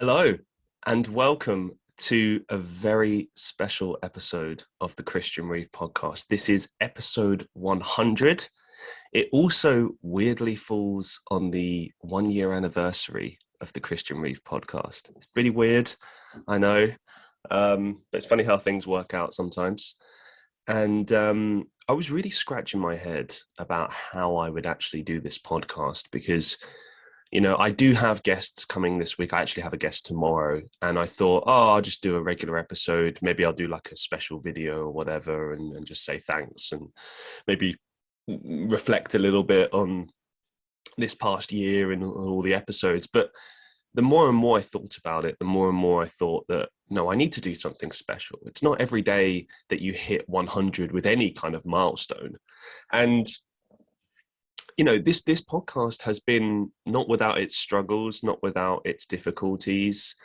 Hello, and welcome to a very special episode of the Christian Reeve Podcast. This is episode 100. It also weirdly falls on the 1 year anniversary of the Christian Reeve Podcast. It's pretty weird, I know, but it's funny how things work out sometimes. And I was really scratching my head about how I would actually do this podcast because I do have guests coming this week. I actually have a guest tomorrow. And I thought, I'll just do a regular episode. Maybe I'll do like a special video or whatever and just say thanks and maybe reflect a little bit on this past year and all the episodes. But the more and more I thought about it, the more and more I thought that, no, I need to do something special. It's not every day that you hit 100 with any kind of milestone. And this podcast has been not without its struggles, not without its difficulties,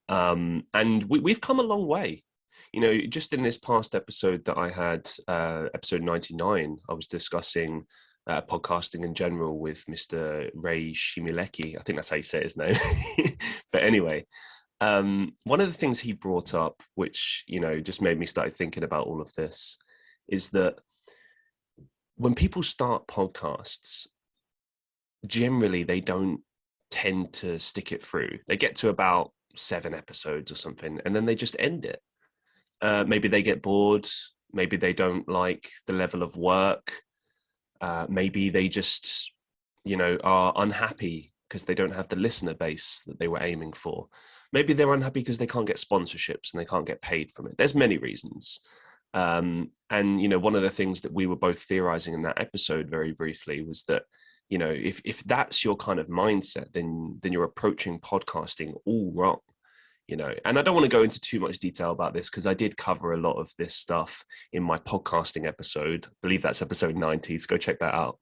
and we've come a long way. Just in this past episode that I had, episode 99, I was discussing podcasting in general with Mr. Ray Shimilecki. I think that's how you say his name. But anyway, one of the things he brought up, which just made me start thinking about all of this, is that when people start podcasts, generally they don't tend to stick it through. They get to about 7 episodes or something, and then they just end it. Maybe they get bored. Maybe they don't like the level of work. Maybe they just, are unhappy because they don't have the listener base that they were aiming for. Maybe they're unhappy because they can't get sponsorships and they can't get paid from it. There's many reasons. And one of the things that we were both theorizing in that episode very briefly was that if that's your kind of mindset, then you're approaching podcasting all wrong. And I don't want to go into too much detail about this because I did cover a lot of this stuff in my podcasting episode. I believe that's episode 90, so go check that out.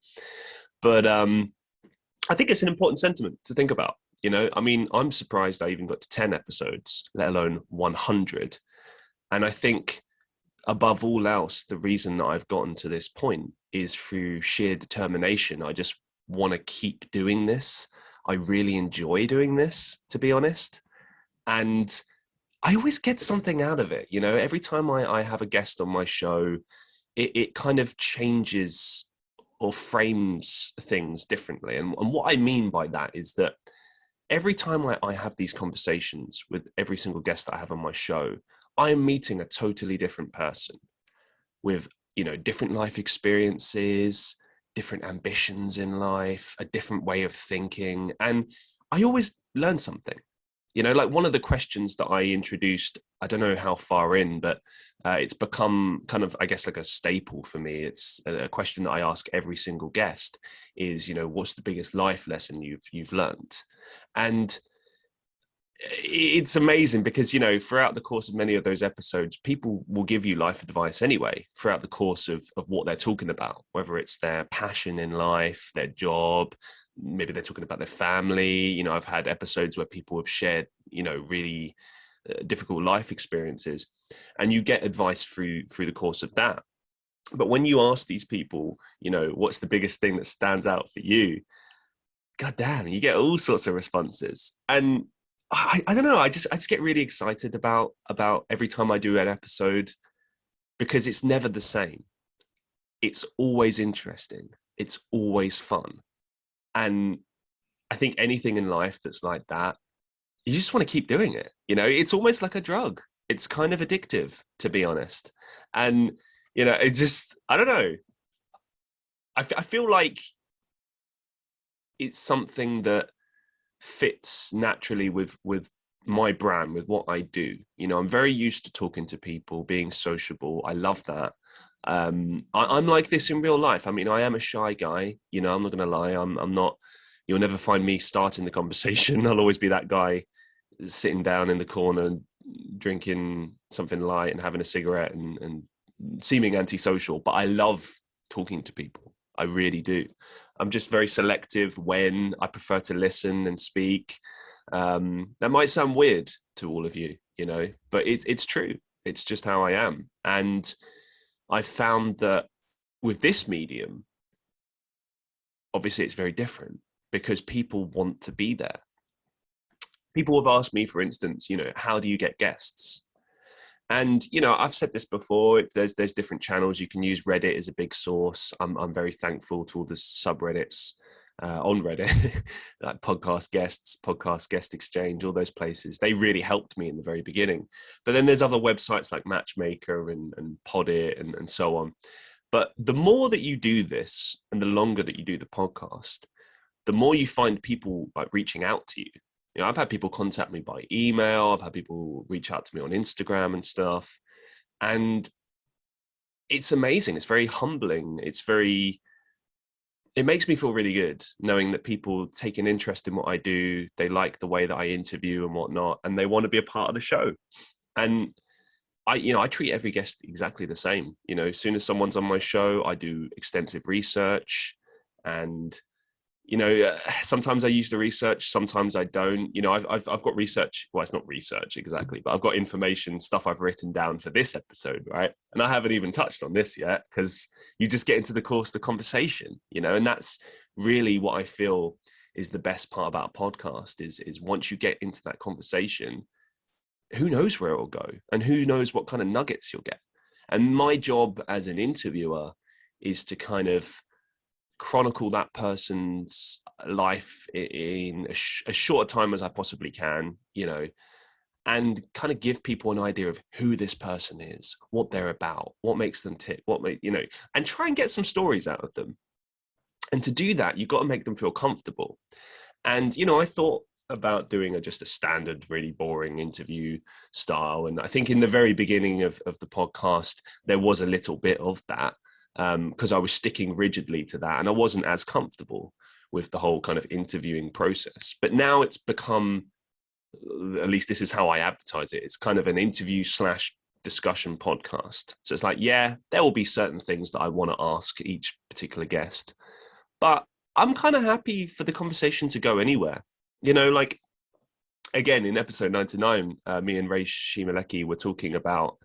But I think it's an important sentiment to think about. I'm surprised I even got to 10 episodes, let alone 100. And I think above all else, the reason that I've gotten to this point is through sheer determination. I just want to keep doing this. I really enjoy doing this, to be honest. And I always get something out of it. Every time I have a guest on my show, it kind of changes or frames things differently. And what I mean by that is that every time I have these conversations with every single guest that I have on my show, I am meeting a totally different person with, different life experiences, different ambitions in life, a different way of thinking. And I always learn something. Like one of the questions that I introduced, I don't know how far in, but it's become kind of, I guess, like a staple for me. It's a question that I ask every single guest is, what's the biggest life lesson you've learned? And it's amazing because, throughout the course of many of those episodes, people will give you life advice anyway, throughout the course of what they're talking about, whether it's their passion in life, their job, maybe they're talking about their family. I've had episodes where people have shared, really difficult life experiences, and you get advice through the course of that. But when you ask these people, what's the biggest thing that stands out for you? God damn, you get all sorts of responses. And I don't know. I just get really excited about every time I do an episode because it's never the same. It's always interesting. It's always fun. And I think anything in life that's like that, you just want to keep doing it. It's almost like a drug. It's kind of addictive, to be honest. And, it's just, I don't know. I feel like it's something that fits naturally with my brand, with what I do. I'm very used to talking to people, being sociable. I love that. I'm like this in real life. I mean, I am a shy guy. I'm not going to lie. I'm not. You'll never find me starting the conversation. I'll always be that guy sitting down in the corner, drinking something light and having a cigarette and seeming antisocial. But I love talking to people. I really do. I'm just very selective when I prefer to listen and speak. That might sound weird to all of you, but it's true. It's just how I am. And I found that with this medium, obviously it's very different because people want to be there. People have asked me, for instance, how do you get guests? And, I've said this before, there's different channels you can use. Reddit is a big source. I'm very thankful to all the subreddits on Reddit, like Podcast Guests, Podcast Guest Exchange, all those places. They really helped me in the very beginning. But then there's other websites like Matchmaker and Podit and so on. But the more that you do this and the longer that you do the podcast, the more you find people like reaching out to you. I've had people contact me by email. I've had people reach out to me on Instagram and stuff. And it's amazing. It's very humbling. It makes me feel really good knowing that people take an interest in what I do. They like the way that I interview and whatnot, and they want to be a part of the show. And I treat every guest exactly the same. As soon as someone's on my show, I do extensive research, and sometimes I use the research, sometimes I don't. I've got research. Well, it's not research exactly, but I've got information, stuff I've written down for this episode, right? And I haven't even touched on this yet because you just get into the course of the conversation, and that's really what I feel is the best part about a podcast is once you get into that conversation, who knows where it will go and who knows what kind of nuggets you'll get. And my job as an interviewer is to kind of chronicle that person's life in as short a time as I possibly can, and kind of give people an idea of who this person is, what they're about, what makes them tick, and try and get some stories out of them. And to do that, you've got to make them feel comfortable. And, I thought about doing just a standard, really boring interview style. And I think in the very beginning of the podcast, there was a little bit of that. Because I was sticking rigidly to that and I wasn't as comfortable with the whole kind of interviewing process. But now it's become, at least this is how I advertise it, it's kind of an interview / discussion podcast. So it's like, yeah, there will be certain things that I want to ask each particular guest, but I'm kind of happy for the conversation to go anywhere. Like, again, in episode 99, me and Ray Shimaleki were talking about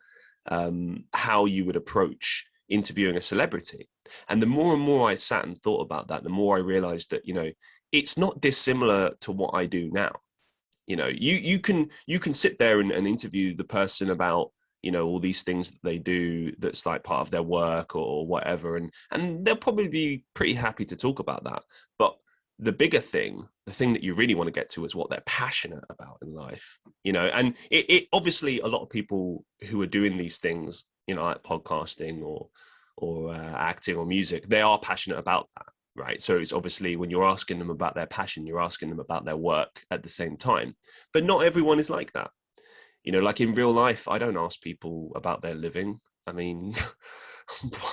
how you would approach interviewing a celebrity. And the more and more I sat and thought about that, the more I realized that, it's not dissimilar to what I do now. You can sit there and interview the person about, all these things that they do that's like part of their work or whatever. And they'll probably be pretty happy to talk about that. But the bigger thing, the thing that you really want to get to is what they're passionate about in life, and it obviously a lot of people who are doing these things, like podcasting or acting or music, they are passionate about that, right? So it's obviously when you're asking them about their passion, you're asking them about their work at the same time. But not everyone is like that. Like in real life, I don't ask people about their living. I mean,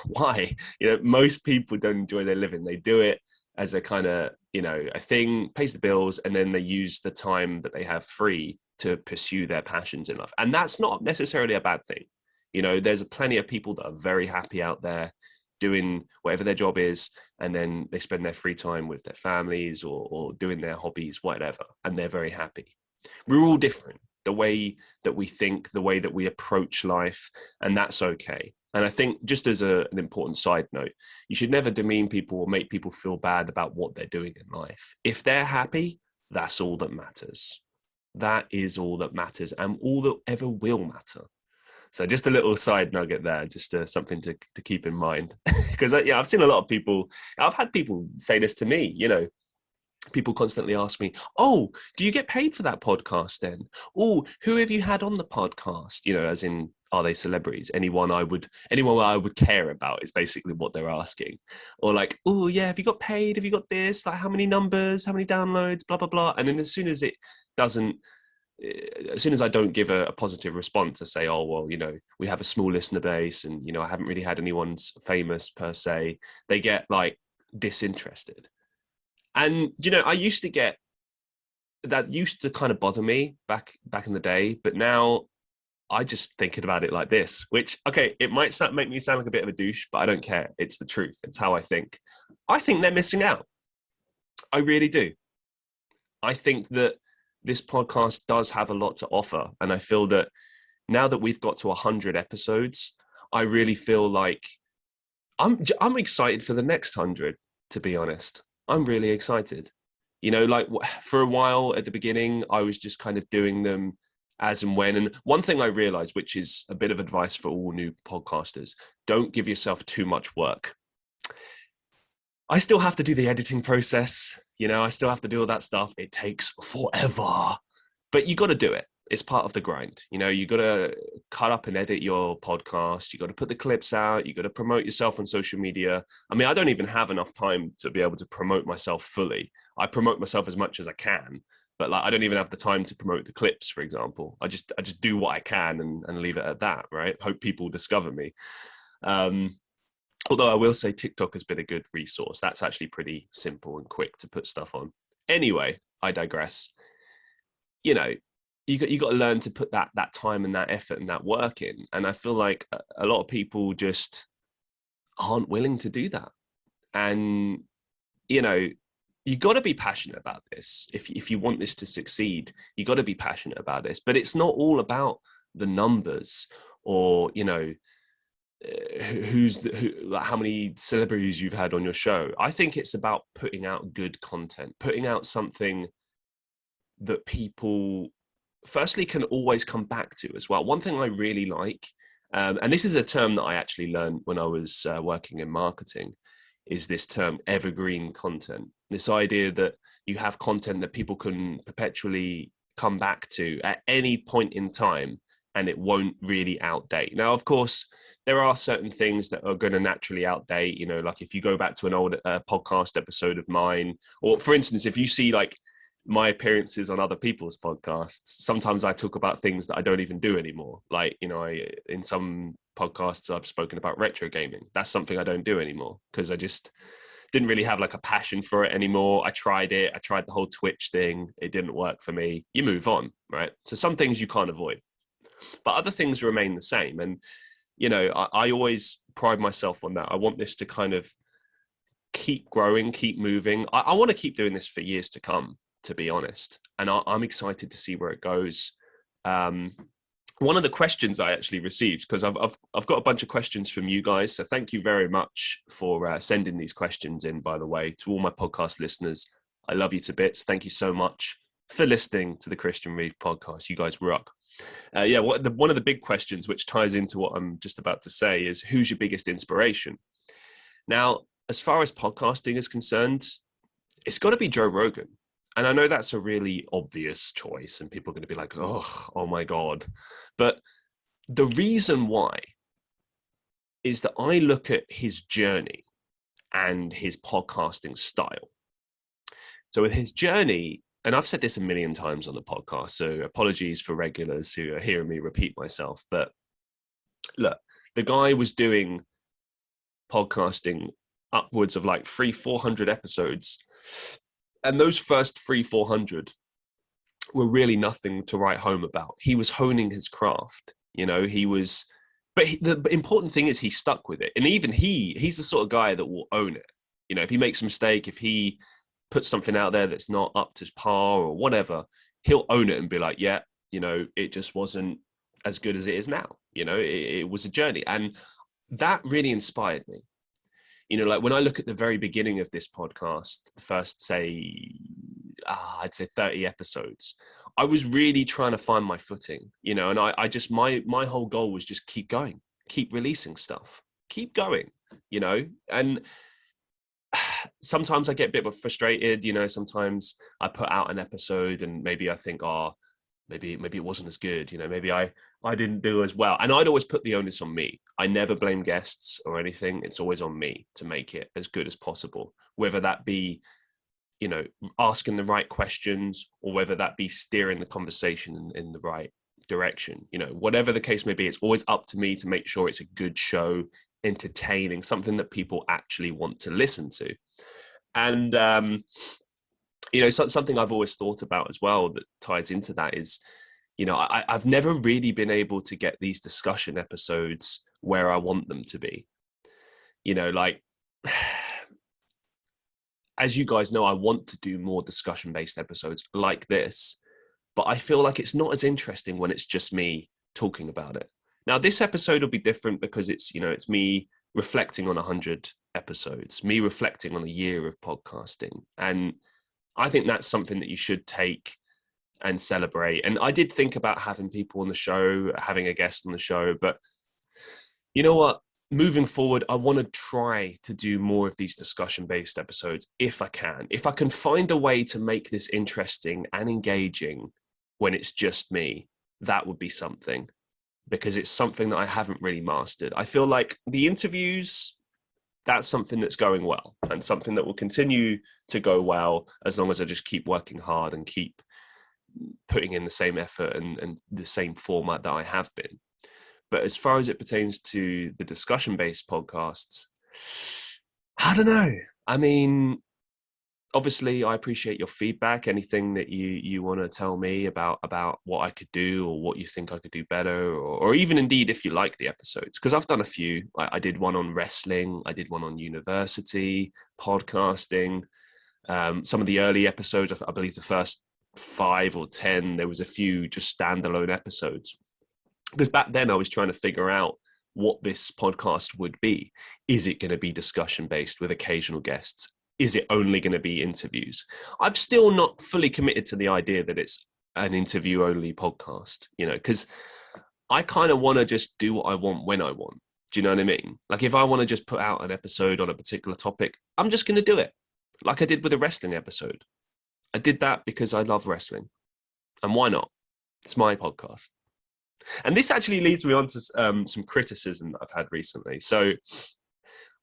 why? Most people don't enjoy their living. They do it as a kind of, a thing, pays the bills, and then they use the time that they have free to pursue their passions in life. And that's not necessarily a bad thing. There's plenty of people that are very happy out there doing whatever their job is, and then they spend their free time with their families or doing their hobbies, whatever, and they're very happy. We're all different, the way that we think, the way that we approach life, and that's okay. And I think just as an important side note, you should never demean people or make people feel bad about what they're doing in life. If they're happy, that's all that matters. That is all that matters and all that ever will matter. So just a little side nugget there, just something to keep in mind. Because I've seen a lot of people, I've had people say this to me, people constantly ask me, oh, do you get paid for that podcast then? Oh, who have you had on the podcast? As in, are they celebrities? Anyone I would care about is basically what they're asking. Or like, oh yeah, have you got paid? Have you got this? Like how many numbers, how many downloads, blah, blah, blah. And then as soon as I don't give a positive response, I say, oh, well, we have a small listener base and, I haven't really had anyone famous per se. They get like disinterested. And, I used to get, that used to kind of bother me back in the day, but now I just thinking about it like this, which, okay, it might make me sound like a bit of a douche, but I don't care. It's the truth. It's how I think. I think they're missing out. I really do. I think that this podcast does have a lot to offer. And I feel that now that we've got to 100 episodes, I really feel like I'm excited for the next 100, to be honest. I'm really excited. You know, like for a while at the beginning, I was just kind of doing them as and when. And one thing I realized, which is a bit of advice for all new podcasters, don't give yourself too much work. I still have to do the editing process. You know, I still have to do all that stuff. It takes forever, but you got to do it. It's part of the grind. You know, you got to cut up and edit your podcast. You got to put the clips out. You got to promote yourself on social media. I mean, I don't even have enough time to be able to promote myself fully. I promote myself as much as I can, but like I don't even have the time to promote the clips, for example. I just do what I can and leave it at that, right? Hope people discover me. Although I will say TikTok has been a good resource. That's actually pretty simple and quick to put stuff on. Anyway, I digress. You know, you got to learn to put that time and that effort and that work in. And I feel like a lot of people just aren't willing to do that. And, you know, you got to be passionate about this. If you want this to succeed, you got to be passionate about this. But it's not all about the numbers or, you know, how many celebrities you've had on your show. I think it's about putting out good content, putting out something that people firstly can always come back to as well. One thing I really like, and this is a term that I actually learned when I was working in marketing, is this term evergreen content. This idea that you have content that people can perpetually come back to at any point in time and it won't really outdate. Now, of course, there are certain things that are going to naturally outdate, you know, like if you go back to an old podcast episode of mine, or for instance, if you see like my appearances on other people's podcasts, sometimes I talk about things that I don't even do anymore. Like, you know, in some podcasts, I've spoken about retro gaming. That's something I don't do anymore because I just didn't really have like a passion for it anymore. I tried it. I tried the whole Twitch thing. It didn't work for me. You move on, right? So some things you can't avoid, but other things remain the same. And you know, I always pride myself on that. I want this to kind of keep growing, keep moving. I want to keep doing this for years to come, to be honest. And I'm excited to see where it goes. One of the questions I actually received, because I've got a bunch of questions from you guys. So thank you very much for sending these questions in, by the way, to all my podcast listeners. I love you to bits. Thank you so much for listening to the Christian Reeve podcast. You guys rock. One of the big questions, which ties into what I'm just about to say, is who's your biggest inspiration? Now, as far as podcasting is concerned, it's got to be Joe Rogan. And I know that's a really obvious choice and people are going to be like, oh my God. But the reason why is that I look at his journey and his podcasting style. So with his journey, and I've said this a million times on the podcast, so apologies for regulars who are hearing me repeat myself, but look, the guy was doing podcasting upwards of like 400 episodes. And those first 400 were really nothing to write home about. He was honing his craft, you know, the important thing is he stuck with it. And even he's the sort of guy that will own it. You know, if he makes a mistake, if he puts something out there that's not up to par or whatever, he'll own it and be like, yeah, you know, it just wasn't as good as it is now. You know, it was a journey. And that really inspired me. You know, like when I look at the very beginning of this podcast, the first, I'd say 30 episodes, I was really trying to find my footing, you know, and I just, my whole goal was just keep going, keep releasing stuff, keep going, you know, and sometimes I get a bit frustrated, you know, sometimes I put out an episode and maybe I think, maybe it wasn't as good, you know, maybe I didn't do as well. And I'd always put the onus on me. I never blame guests or anything. It's always on me to make it as good as possible, whether that be, you know, asking the right questions or whether that be steering the conversation in the right direction. You know, whatever the case may be, it's always up to me to make sure it's a good show, entertaining, something that people actually want to listen to. And, you know, something I've always thought about as well that ties into that is, you know, I've never really been able to get these discussion episodes where I want them to be. You know, like, as you guys know, I want to do more discussion-based episodes like this, but I feel like it's not as interesting when it's just me talking about it. Now, this episode will be different because it's, you know, it's me reflecting on 100 episodes, me reflecting on a year of podcasting. And I think that's something that you should take and celebrate. And I did think about having people on the show, having a guest on the show, but you know what? Moving forward, I want to try to do more of these discussion-based episodes if I can. If I can find a way to make this interesting and engaging when it's just me, that would be something, because it's something that I haven't really mastered. I feel like the interviews, that's something that's going well and something that will continue to go well as long as I just keep working hard and keep putting in the same effort and the same format that I have been. But as far as it pertains to the discussion-based podcasts, I don't know. I mean, obviously, I appreciate your feedback. Anything that you want to tell me about what I could do or what you think I could do better, or even indeed if you like the episodes, because I've done a few. I did one on wrestling. I did one on university, podcasting. Some of the early episodes, I believe the first 5 or 10, there was a few just standalone episodes. Because back then I was trying to figure out what this podcast would be. Is it going to be discussion based with occasional guests? Is it only going to be interviews? I've still not fully committed to the idea that it's an interview only podcast, because I kind of want to just do what I want when I want. Do you know what I mean? Like if I want to just put out an episode on a particular topic, I'm just going to do it. Like I did with a wrestling episode. I did that because I love wrestling. And why not? It's my podcast. And this actually leads me on to some criticism that I've had recently. So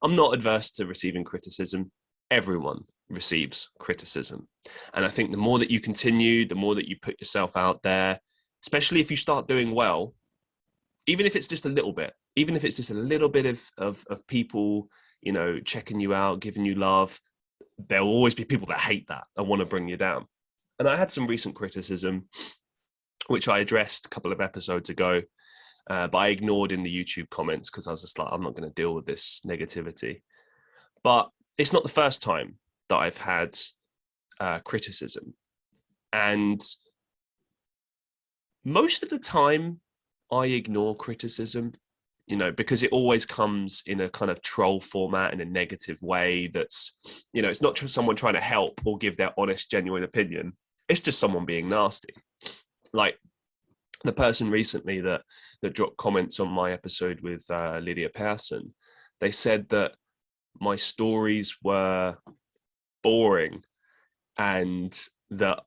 I'm not adverse to receiving criticism. Everyone receives criticism. And I think the more that you continue, the more that you put yourself out there, especially if you start doing well, even if it's just a little bit, of people, checking you out, giving you love, there'll always be people that hate that and want to bring you down. And I had some recent criticism, which I addressed a couple of episodes ago, but I ignored in the YouTube comments because I was just like, I'm not going to deal with this negativity. But it's not the first time that I've had criticism. And most of the time, I ignore criticism, because it always comes in a kind of troll format in a negative way that's, it's not someone trying to help or give their honest, genuine opinion. It's just someone being nasty. Like the person recently that dropped comments on my episode with Lydia Persson, they said that my stories were boring and that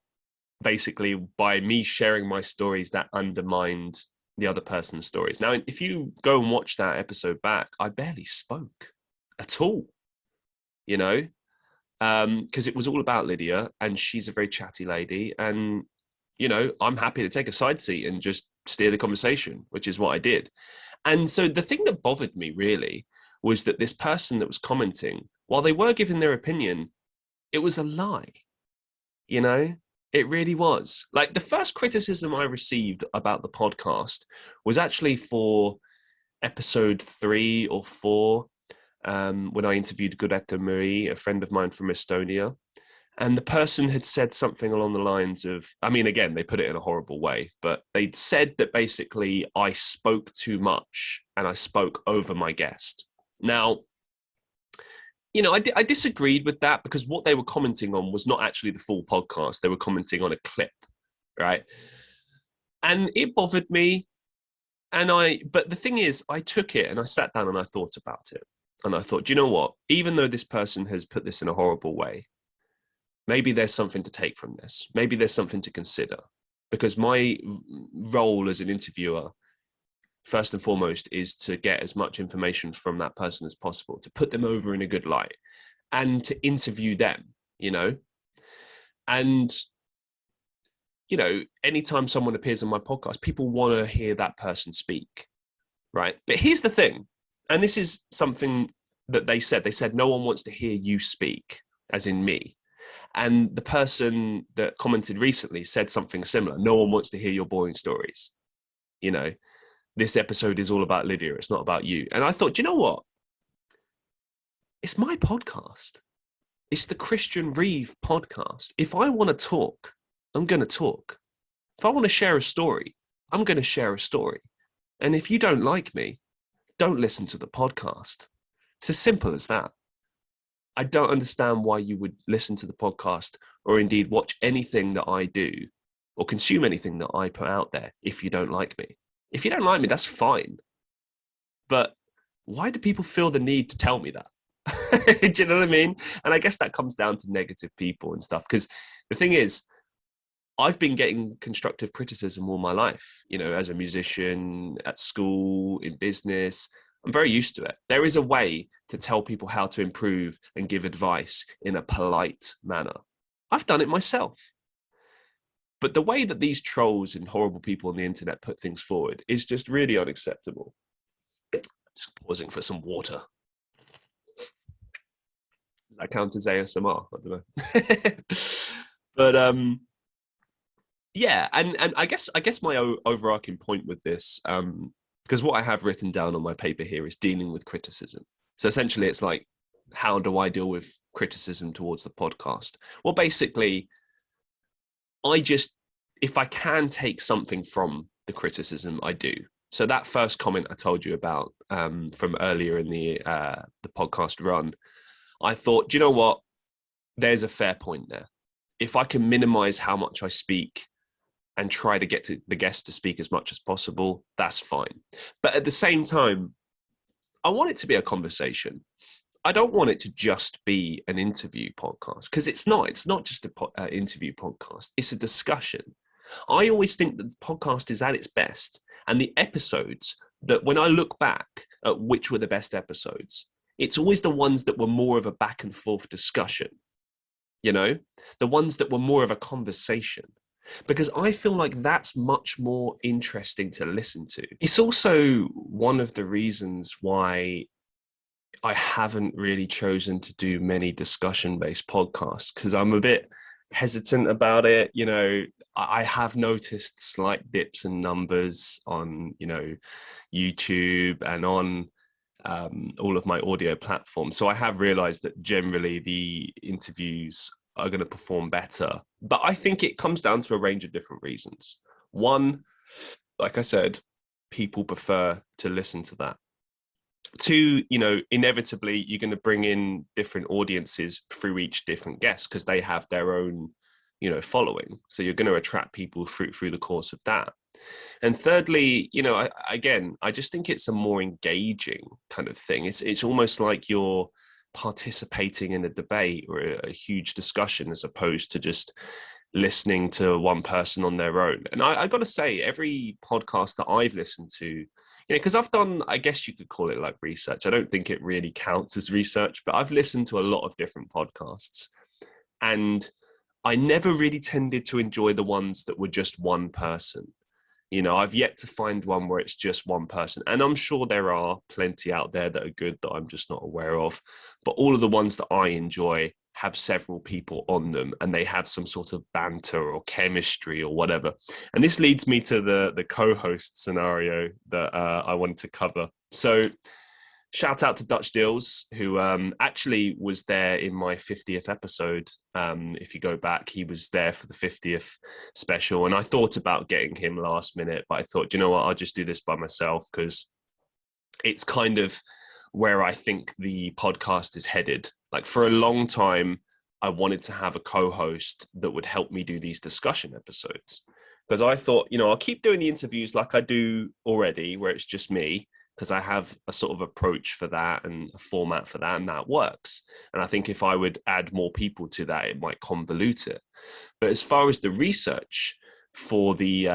basically by me sharing my stories, that undermined the other person's stories. Now, if you go and watch that episode back, I barely spoke at all, because it was all about Lydia and she's a very chatty lady. And, I'm happy to take a side seat and just steer the conversation, which is what I did. And so the thing that bothered me really was that this person that was commenting, while they were giving their opinion, it was a lie, It really was. Like the first criticism I received about the podcast was actually for episode 3 or 4, when I interviewed Gudetta Marie, a friend of mine from Estonia. And the person had said something along the lines of, I mean, again, they put it in a horrible way, but they'd said that basically I spoke too much and I spoke over my guest. Now, I disagreed with that because what they were commenting on was not actually the full podcast. They were commenting on a clip, right? And it bothered me. But the thing is, I took it and I sat down and I thought about it. And I thought, do you know what? Even though this person has put this in a horrible way, maybe there's something to take from this. Maybe there's something to consider. Because my role as an interviewer, first and foremost, is to get as much information from that person as possible, to put them over in a good light and to interview them, And, anytime someone appears on my podcast, people want to hear that person speak, right? But here's the thing, and this is something that they said, no one wants to hear you speak, as in me. And the person that commented recently said something similar. No one wants to hear your boring stories. This episode is all about Lydia. It's not about you. And I thought, you know what? It's my podcast. It's the Christian Reeve podcast. If I want to talk, I'm going to talk. If I want to share a story, I'm going to share a story. And if you don't like me, don't listen to the podcast. It's as simple as that. I don't understand why you would listen to the podcast or indeed watch anything that I do or consume anything that I put out there if you don't like me. If you don't like me, that's fine. But why do people feel the need to tell me that? Do you know what I mean? And I guess that comes down to negative people and stuff. Because the thing is, I've been getting constructive criticism all my life, you know, as a musician, at school, in business. I'm very used to it. There is a way to tell people how to improve and give advice in a polite manner. I've done it myself. But the way that these trolls and horrible people on the internet put things forward is just really unacceptable. Just pausing for some water. Does that count as ASMR? I don't know. But yeah, and I guess my overarching point with this, because what I have written down on my paper here is dealing with criticism. So essentially, it's like, how do I deal with criticism towards the podcast? Well, basically, if I can take something from the criticism, I do. So that first comment I told you about from earlier in the podcast run, I thought, do you know what? There's a fair point there. If I can minimize how much I speak and try to get to the guest to speak as much as possible, that's fine. But at the same time, I want it to be a conversation. I don't want it to just be an interview podcast, because it's not just an interview podcast. It's a discussion. I always think that the podcast is at its best, and the episodes that, when I look back at which were the best episodes, it's always the ones that were more of a back and forth discussion, you know, the ones that were more of a conversation, because I feel like that's much more interesting to listen to. It's also one of the reasons why I haven't really chosen to do many discussion-based podcasts, because I'm a bit hesitant about it. You know, I have noticed slight dips in numbers on, you know, YouTube and on all of my audio platforms. So I have realized that generally the interviews are going to perform better. But I think it comes down to a range of different reasons. One, like I said, people prefer to listen to that. Two, you know, inevitably you're going to bring in different audiences through each different guest, because they have their own, you know, following. So you're going to attract people through the course of that. And thirdly, you know, I just think it's a more engaging kind of thing. It's almost like you're participating in a debate or a huge discussion, as opposed to just listening to one person on their own. And I got to say, every podcast that I've listened to, you know, because I've done, I guess you could call it like research. I don't think it really counts as research, but I've listened to a lot of different podcasts, and I never really tended to enjoy the ones that were just one person. You know, I've yet to find one where it's just one person. And I'm sure there are plenty out there that are good that I'm just not aware of. But all of the ones that I enjoy have several people on them, and they have some sort of banter or chemistry or whatever. And this leads me to the co-host scenario that I wanted to cover. So shout out to Dutch Deals, who actually was there in my 50th episode. If you go back, he was there for the 50th special. And I thought about getting him last minute, but I thought, you know what, I'll just do this by myself, because it's kind of where I think the podcast is headed. Like, for a long time, I wanted to have a co-host that would help me do these discussion episodes, because I thought, you know, I'll keep doing the interviews like I do already, where it's just me, because I have a sort of approach for that and a format for that, and that works. And I think if I would add more people to that, it might convolute it. But as far as the research for the,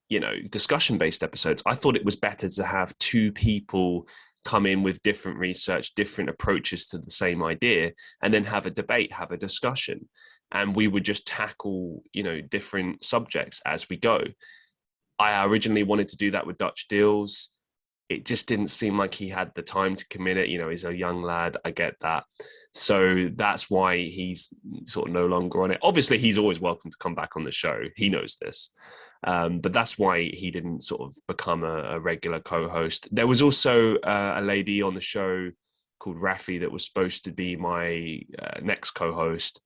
you know, discussion-based episodes, I thought it was better to have two people come in with different research, different approaches to the same idea, and then have a debate, have a discussion. And we would just tackle, you know, different subjects as we go. I originally wanted to do that with Dutch Deals. It just didn't seem like he had the time to commit it. You know, he's a young lad. I get that. So that's why he's sort of no longer on it. Obviously, he's always welcome to come back on the show. He knows this. But that's why he didn't sort of become a regular co-host. There was also a lady on the show called Rafi that was supposed to be my next co-host.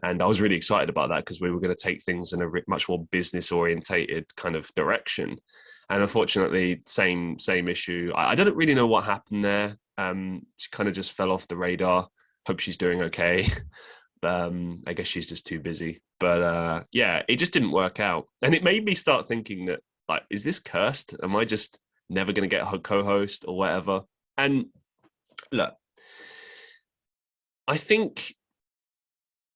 And I was really excited about that, because we were going to take things in a much more business orientated kind of direction. And unfortunately, same issue. I don't really know what happened there. She kind of just fell off the radar. Hope she's doing okay. I guess she's just too busy. But yeah, it just didn't work out. And it made me start thinking that, like, is this cursed? Am I just never going to get a co-host or whatever? And look, I think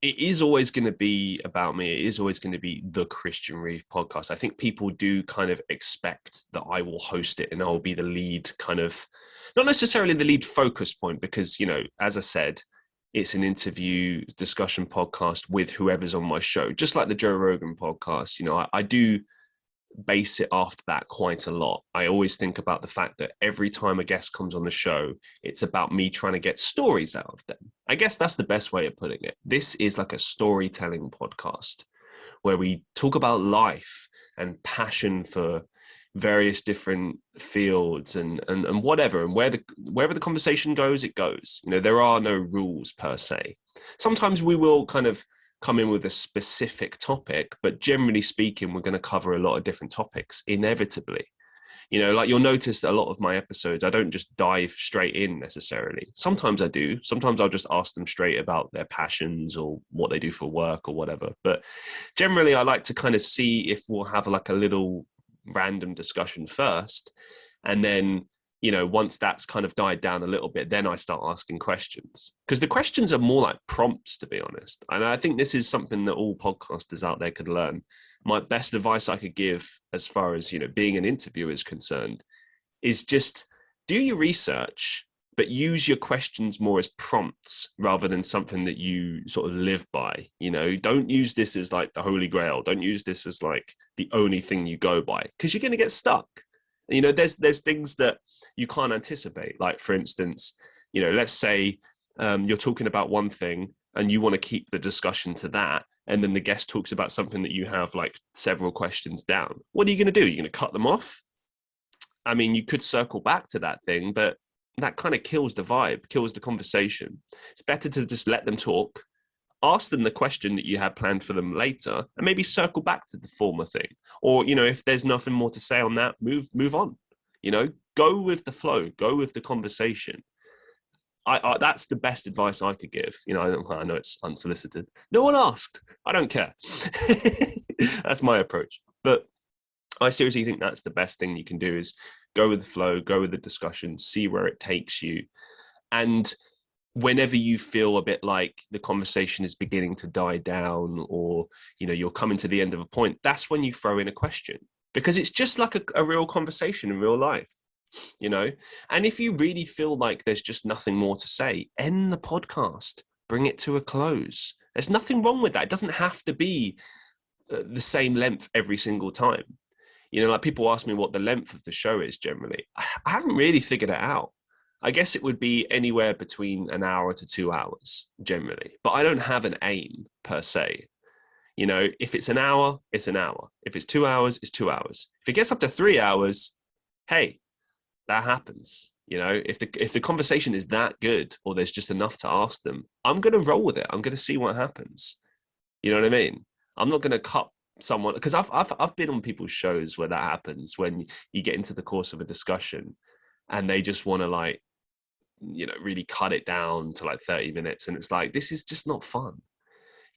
it is always going to be about me. It is always going to be the Christian Reeve podcast. I think people do kind of expect that I will host it and I'll be the lead kind of, not necessarily the lead focus point, because, you know, as I said, it's an interview discussion podcast with whoever's on my show, just like the Joe Rogan podcast. You know, I do base it after that quite a lot. I always think about the fact that every time a guest comes on the show, it's about me trying to get stories out of them. I guess that's the best way of putting it. This is like a storytelling podcast where we talk about life and passion for various different fields and whatever, and wherever the conversation goes, it goes. You know, there are no rules per se. Sometimes we will kind of come in with a specific topic, but generally speaking, we're going to cover a lot of different topics inevitably. You know, like you'll notice that a lot of my episodes, I don't just dive straight in necessarily. Sometimes I do. Sometimes I'll just ask them straight about their passions or what they do for work or whatever. But generally, I like to kind of see if we'll have like a little random discussion first. And then, you know, once that's kind of died down a little bit, then I start asking questions, because the questions are more like prompts, to be honest. And I think this is something that all podcasters out there could learn. My best advice I could give as far as, you know, being an interviewer is concerned is just do your research, but use your questions more as prompts rather than something that you sort of live by. You know, don't use this as like the holy grail. Don't use this as like the only thing you go by, because you're going to get stuck. You know, there's things that you can't anticipate. Like, for instance, you know, let's say you're talking about one thing and you want to keep the discussion to that. And then the guest talks about something that you have like several questions down. What are you going to do? You're going to cut them off? I mean, you could circle back to that thing, but that kind of kills the vibe, kills the conversation. It's better to just let them talk, ask them the question that you had planned for them later, and maybe circle back to the former thing. Or, you know, if there's nothing more to say on that, move on. You know, go with the flow, go with the conversation. I that's the best advice I could give. You know, I know it's unsolicited. No one asked. I don't care. That's my approach. But I seriously think that's the best thing you can do, is go with the flow, go with the discussion, see where it takes you. And whenever you feel a bit like the conversation is beginning to die down, or, you know, you're coming to the end of a point, that's when you throw in a question, because it's just like a real conversation in real life, you know. And if you really feel like there's just nothing more to say, end the podcast, bring it to a close. There's nothing wrong with that. It doesn't have to be the same length every single time. You know, like people ask me what the length of the show is generally. I haven't really figured it out. I guess it would be anywhere between an hour to 2 hours generally, but I don't have an aim per se. You know, if it's an hour, it's an hour. If it's 2 hours, it's 2 hours. If it gets up to 3 hours, hey, that happens. You know, if the conversation is that good, or there's just enough to ask them, I'm going to roll with it. I'm going to see what happens. You know what I mean? I'm not going to cut someone, because I've been on people's shows where that happens, when you get into the course of a discussion and they just want to, like, you know, really cut it down to like 30 minutes. And it's like, this is just not fun.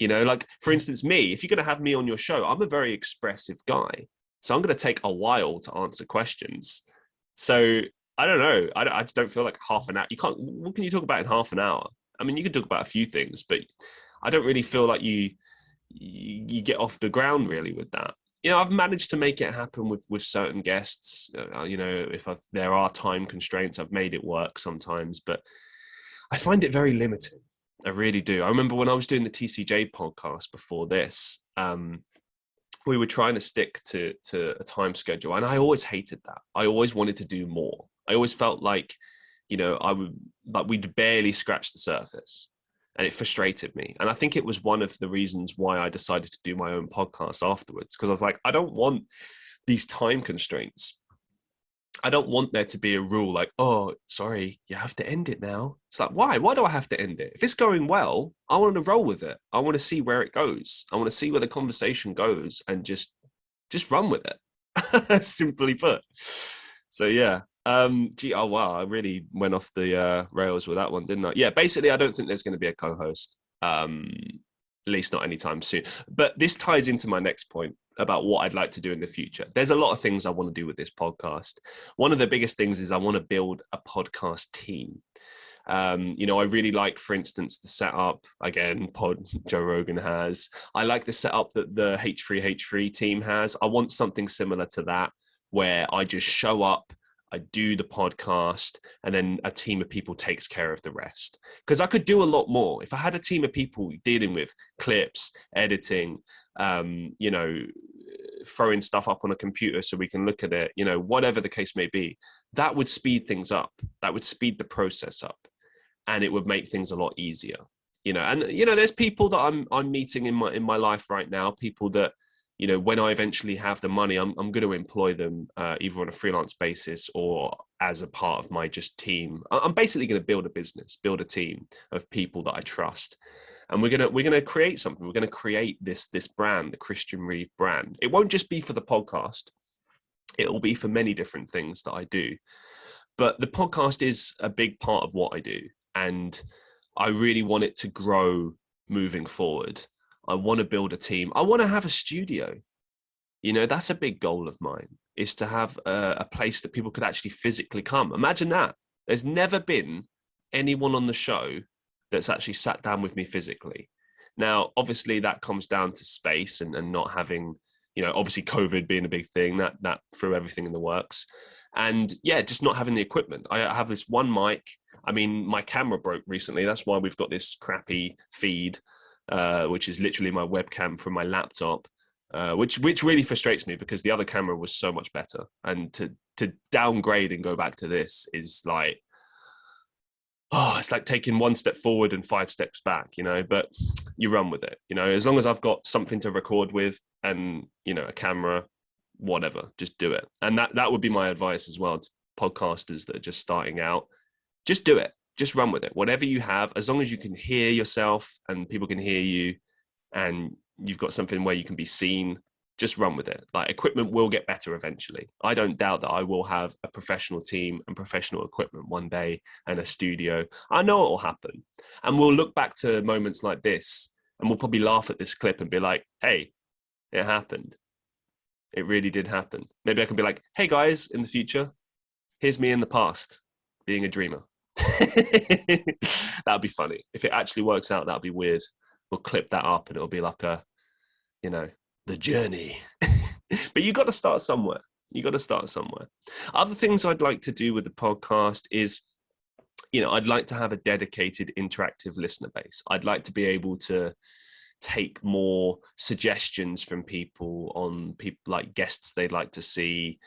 You know, like, for instance, me, if you're going to have me on your show, I'm a very expressive guy. So I'm going to take a while to answer questions. So I don't know. I just don't feel like half an hour. You can't, what can you talk about in half an hour? I mean, you can talk about a few things, but I don't really feel like you get off the ground really with that. You know, I've managed to make it happen with certain guests. You know, if there are time constraints, I've made it work sometimes, but I find it very limiting. I really do. I remember when I was doing the TCJ podcast before this, we were trying to stick to a time schedule, and I always hated that. I always wanted to do more. I always felt like, you know, we'd barely scratch the surface. And it frustrated me. And I think it was one of the reasons why I decided to do my own podcast afterwards, because I was like, I don't want these time constraints. I don't want there to be a rule like, oh, sorry, you have to end it now. It's like, why? Why do I have to end it? If it's going well, I want to roll with it. I want to see where it goes. I want to see where the conversation goes and just run with it. Simply put. So yeah. Oh wow, I really went off the rails with that one, didn't I? Yeah, basically I don't think there's going to be a co-host. At least not anytime soon. But this ties into my next point about what I'd like to do in the future. There's a lot of things I want to do with this podcast. One of the biggest things is I want to build a podcast team. I really like, for instance, the setup, again, Joe Rogan has. I like the setup that the H3H3 team has. I want something similar to that, where I just show up, I do the podcast, and then a team of people takes care of the rest. Because I could do a lot more. If I had a team of people dealing with clips, editing, throwing stuff up on a computer so we can look at it, whatever the case may be, that would speed things up. That would speed the process up, and it would make things a lot easier. There's people that I'm meeting in my life right now, people that, when I eventually have the money, I'm going to employ them either on a freelance basis or as a part of my just team. I'm basically going to build a business, build a team of people that I trust. And we're going to create something. We're going to create this brand, the Christian Reeve brand. It won't just be for the podcast. It will be for many different things that I do. But the podcast is a big part of what I do. And I really want it to grow moving forward. I want to build a team. I want to have a studio. That's a big goal of mine, is to have a place that people could actually physically come. Imagine that. There's never been anyone on the show that's actually sat down with me physically. Now, obviously that comes down to space and not having, obviously COVID being a big thing, that threw everything in the works. And yeah, just not having the equipment. I have this one mic. I mean, my camera broke recently. That's why we've got this crappy feed, which is literally my webcam from my laptop, which really frustrates me because the other camera was so much better. And to downgrade and go back to this is like, it's like taking one step forward and 5 steps back, but you run with it, as long as I've got something to record with and, a camera, whatever, just do it. And that would be my advice as well to podcasters that are just starting out. Just do it. Just run with it. Whatever you have, as long as you can hear yourself and people can hear you and you've got something where you can be seen, just run with it. Like, equipment will get better eventually. I don't doubt that I will have a professional team and professional equipment one day and a studio. I know it will happen. And we'll look back to moments like this and we'll probably laugh at this clip and be like, hey, it happened. It really did happen. Maybe I can be like, hey guys, in the future, here's me in the past being a dreamer. That'd be funny. If it actually works out, that'd be weird. We'll clip that up and it'll be like the journey. But you got to start somewhere. Other things I'd like to do with the podcast is, I'd like to have a dedicated interactive listener base. I'd like to be able to take more suggestions from people on like guests they'd like to see,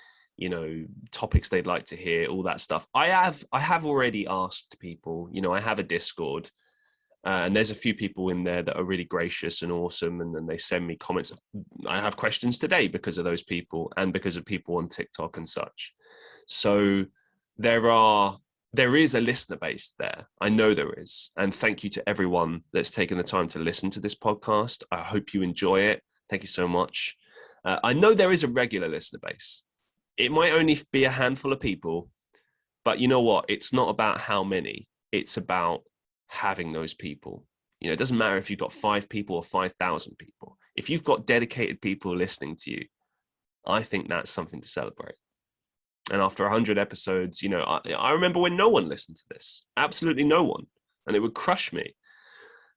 topics they'd like to hear, all that stuff. I have already asked people, I have a Discord, and there's a few people in there that are really gracious and awesome, and then they send me comments. I have questions today because of those people and because of people on TikTok and such. So there is a listener base there. I know there is. And thank you to everyone that's taken the time to listen to this podcast. I hope you enjoy it. Thank you so much. I know there is a regular listener base. It might only be a handful of people, but you know what? It's not about how many. It's about having those people. It doesn't matter if you've got 5 people or 5,000 people. If you've got dedicated people listening to you, I think that's something to celebrate. And after 100 episodes, I remember when no one listened to this, absolutely no one, and it would crush me.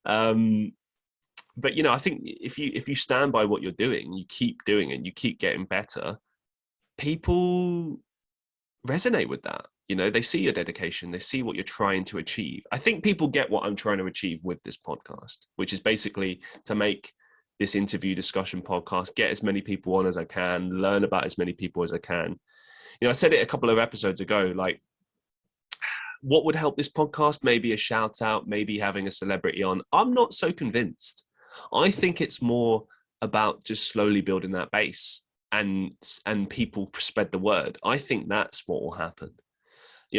But I think if you stand by what you're doing, you keep doing it, you keep getting better, people resonate with that. They see your dedication, they see what you're trying to achieve. I think people get what I'm trying to achieve with this podcast, which is basically to make this interview discussion podcast, get as many people on as I can, learn about as many people as I can. I said it a couple of episodes ago, like, what would help this podcast? Maybe a shout out, maybe having a celebrity on. I'm not so convinced. I think it's more about just slowly building that base and people spread the word. I think that's what will happen.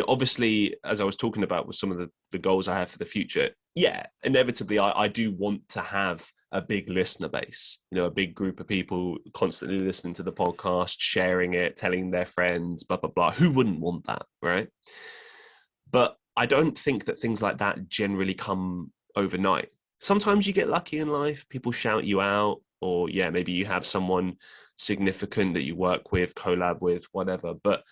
Obviously, as I was talking about with some of the goals I have for the future, yeah, inevitably I do want to have a big listener base, a big group of people constantly listening to the podcast, sharing it, telling their friends, blah, blah, blah. Who wouldn't want that, right? But I don't think that things like that generally come overnight. sometimes you get lucky in life. People shout you out, or yeah, maybe you have someone significant that you work with, collab with, whatever. But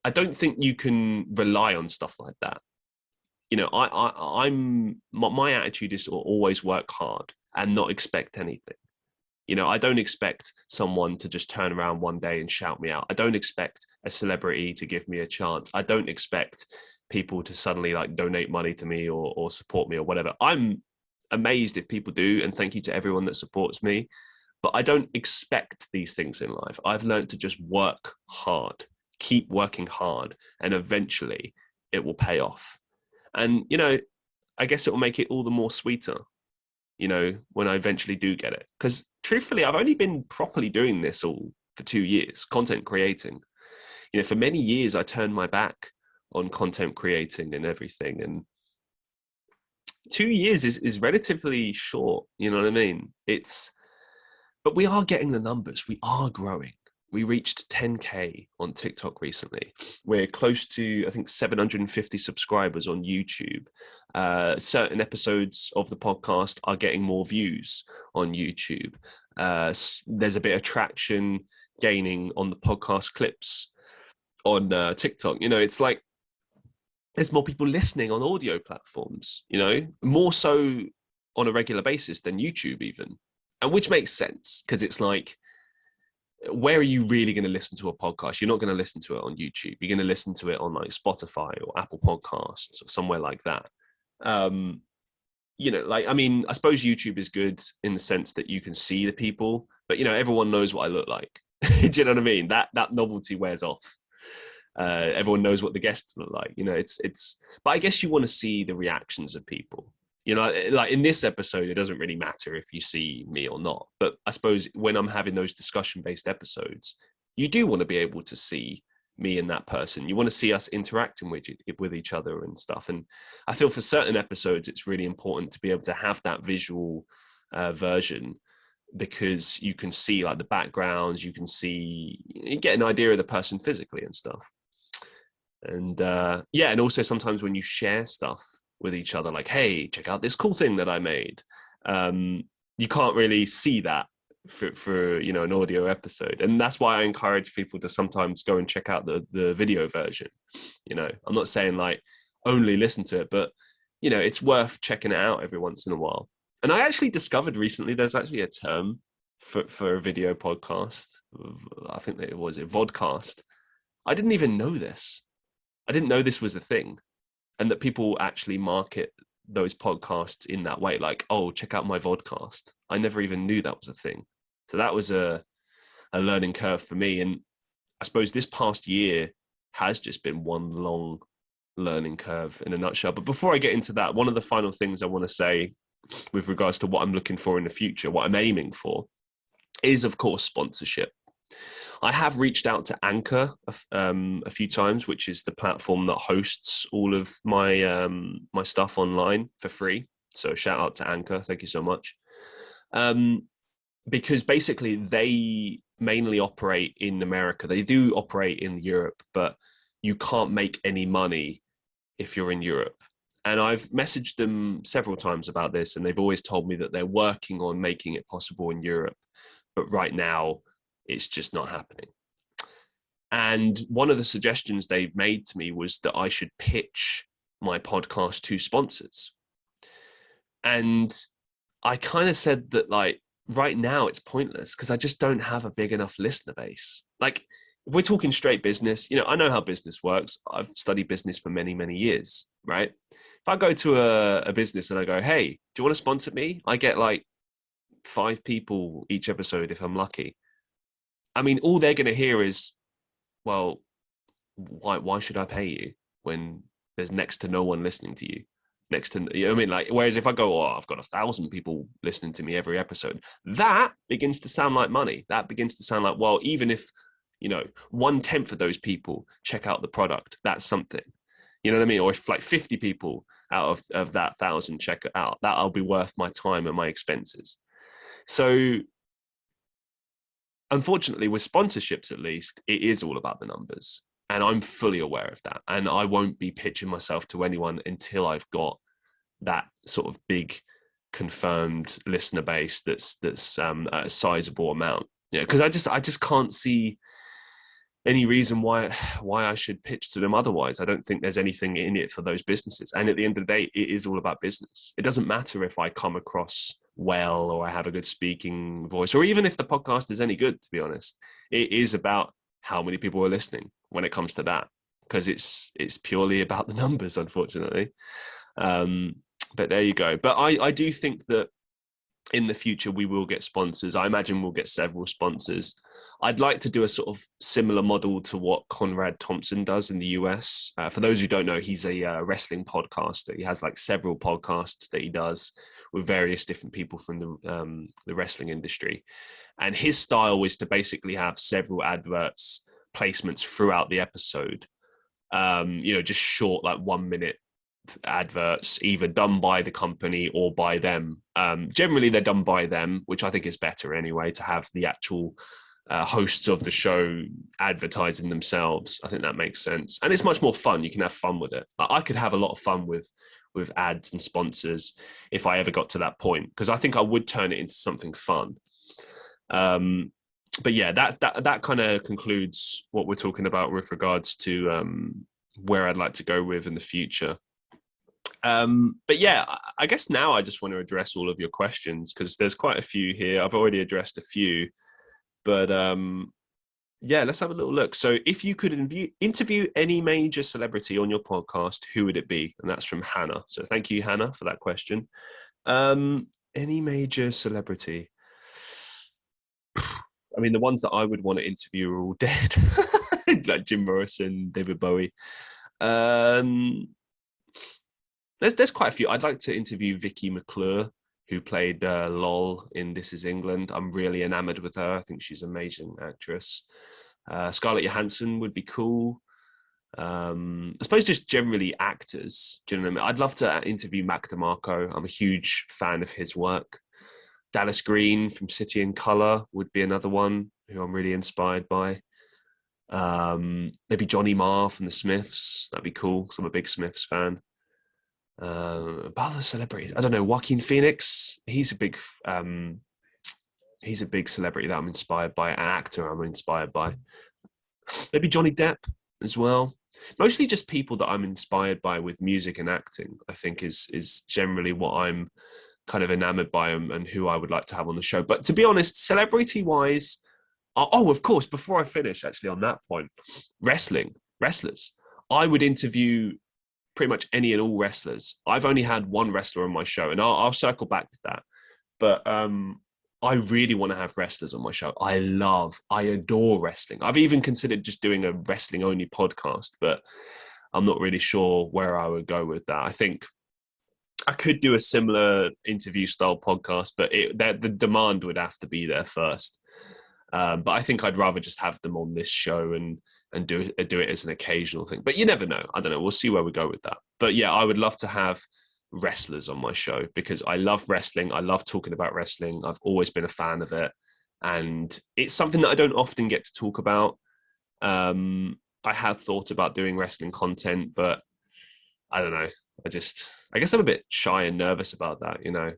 I don't think you can rely on stuff like that. You know, I'm my attitude is to always work hard and not expect anything. You know, I don't expect someone to just turn around one day and shout me out. I don't expect a celebrity to give me a chance. I don't expect people to suddenly like donate money to me or support me or whatever. I'm amazed if people do, and thank you to everyone that supports me. But I don't expect these things in life. I've learned to just work hard, keep working hard, and eventually it will pay off. And, you know, I guess it will make it all the more sweeter, you know, when I eventually do get it. Because truthfully, I've only been properly doing this all for 2 years, content creating. You know, for many years, I turned my back on content creating and everything. And 2 years is relatively short, you know what I mean? But we are getting the numbers. We are growing. We reached 10K on TikTok recently. We're close to, I think, 750 subscribers on YouTube. Certain episodes of the podcast are getting more views on YouTube. There's a bit of traction gaining on the podcast clips on TikTok. You know, it's like there's more people listening on audio platforms, you know, more so on a regular basis than YouTube even. And which makes sense, because it's like, where are you really going to listen to a podcast? You're not going to listen to it on YouTube. You're going to listen to it on like Spotify or Apple Podcasts or somewhere like that. You know, like, I mean, I suppose YouTube is good in the sense that you can see the people, but you know, everyone knows what I look like. Do you know what I mean? That novelty wears off. Everyone knows what the guests look like. You know, but I guess you want to see the reactions of people. You know, like in this episode, it doesn't really matter if you see me or not. But I suppose when I'm having those discussion-based episodes, you do want to be able to see me and that person. You want to see us interacting with each other and stuff. And I feel for certain episodes, it's really important to be able to have that visual version, because you can see like the backgrounds, you get an idea of the person physically and stuff. And yeah, and also sometimes when you share stuff with each other, like, hey, check out this cool thing that I made. You can't really see that for you know, an audio episode. And that's why I encourage people to sometimes go and check out the video version. You know, I'm not saying like only listen to it, but you know, it's worth checking it out every once in a while. And I actually discovered recently there's actually a term for a video podcast. I think that it was a vodcast. I didn't even know this. I didn't know this was a thing. And that people actually market those podcasts in that way, like, oh, check out my vodcast. I never even knew that was a thing. So that was a learning curve for me. And I suppose this past year has just been one long learning curve in a nutshell. But before I get into that, one of the final things I want to say with regards to what I'm looking for in the future, what I'm aiming for, is, of course, sponsorship. I have reached out to Anchor a few times, which is the platform that hosts all of my my stuff online for free. So shout out to Anchor. Thank you so much. Because basically they mainly operate in America. They do operate in Europe, but you can't make any money if you're in Europe. And I've messaged them several times about this, and they've always told me that they're working on making it possible in Europe. But right now, it's just not happening. And one of the suggestions they've made to me was that I should pitch my podcast to sponsors. And I kind of said that, like, right now it's pointless because I just don't have a big enough listener base. Like, if we're talking straight business, you know, I know how business works. I've studied business for many, many years, right? If I go to a business and I go, hey, do you want to sponsor me? I get like 5 people each episode if I'm lucky. I mean, all they're going to hear is, well, why should I pay you when there's next to no one listening to you? Next to, you know what I mean? Like, whereas if I go, oh, I've got 1,000 people listening to me every episode, that begins to sound like money. That begins to sound like, well, even if, you know, 1/10 of those people check out the product, that's something. You know what I mean? Or if like 50 people out of that 1,000 check it out, that'll be worth my time and my expenses. So unfortunately, with sponsorships, at least, it is all about the numbers. And I'm fully aware of that. And I won't be pitching myself to anyone until I've got that sort of big confirmed listener base that's a sizable amount. Yeah, because I just can't see any reason why I should pitch to them otherwise. I don't think there's anything in it for those businesses. And at the end of the day, it is all about business. It doesn't matter if I come across well or I have a good speaking voice, or even if the podcast is any good, to be honest. It is about how many people are listening when it comes to that, because it's purely about the numbers, unfortunately. But there you go. But I do think that in the future we will get sponsors. I imagine we'll get several sponsors. I'd like to do a sort of similar model to what Conrad Thompson does in the US. For those who don't know, he's a wrestling podcaster. He has like several podcasts that he does with various different people from the wrestling industry. And his style is to basically have several adverts, placements throughout the episode. Just short, like 1 minute adverts, either done by the company or by them. Generally, they're done by them, which I think is better anyway, to have the actual hosts of the show advertising themselves. I think that makes sense, and it's much more fun. You can have fun with it. I could have a lot of fun with ads and sponsors if I ever got to that point, because I think I would turn it into something fun. But yeah, that kind of concludes what we're talking about with regards to where I'd like to go with in the future. But yeah, I guess now I just want to address all of your questions, because there's quite a few here. I've already addressed a few. But yeah, let's have a little look. So if you could interview any major celebrity on your podcast, who would it be? And that's from Hannah. So thank you, Hannah, for that question. Any major celebrity? I mean, the ones that I would want to interview are all dead, like Jim Morrison, David Bowie. There's quite a few. I'd like to interview Vicky McClure, who played Lol in This Is England. I'm really enamored with her. I think she's an amazing actress. Scarlett Johansson would be cool. I suppose just generally actors. Do you know what I mean? I'd love to interview Mac DeMarco. I'm a huge fan of his work. Dallas Green from City and Colour would be another one who I'm really inspired by. Maybe Johnny Marr from the Smiths. That'd be cool, because I'm a big Smiths fan. About other celebrities, I don't know. Joaquin Phoenix, he's a big celebrity that I'm inspired by, an actor I'm inspired by. Maybe Johnny Depp as well. Mostly just people that I'm inspired by with music and acting, I think is generally what I'm kind of enamored by, and who I would like to have on the show. But to be honest, celebrity wise, of course, before I finish actually on that point, wrestlers, I would interview pretty much any and all wrestlers. I've only had one wrestler on my show, and I'll circle back to that. But I really want to have wrestlers on my show. I adore wrestling. I've even considered just doing a wrestling only podcast, but I'm not really sure where I would go with that. I think I could do a similar interview style podcast, but the demand would have to be there first. But I think I'd rather just have them on this show and do it as an occasional thing. But you never know. I don't know. We'll see where we go with that. But yeah, I would love to have wrestlers on my show, because I love wrestling. I love talking about wrestling. I've always been a fan of it. And it's something that I don't often get to talk about. I have thought about doing wrestling content, but I don't know. I guess I'm a bit shy and nervous about that, you know.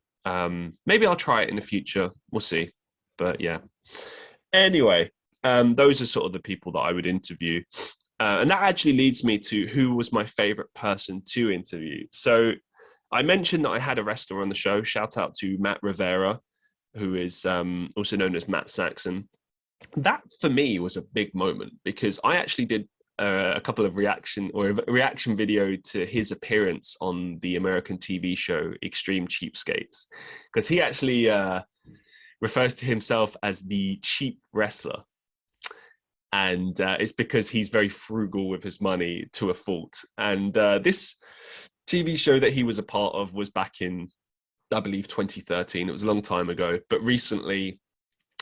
Maybe I'll try it in the future. We'll see. But yeah. Anyway, those are sort of the people that I would interview. And that actually leads me to who was my favorite person to interview. So I mentioned that I had a wrestler on the show. Shout out to Matt Rivera, who is also known as Matt Saxon. That for me was a big moment, because I actually did a couple of reaction video to his appearance on the American TV show Extreme Cheapskates, because he actually refers to himself as the cheap wrestler. And it's because he's very frugal with his money to a fault. And this TV show that he was a part of was back in, I believe, 2013. It was a long time ago. But recently,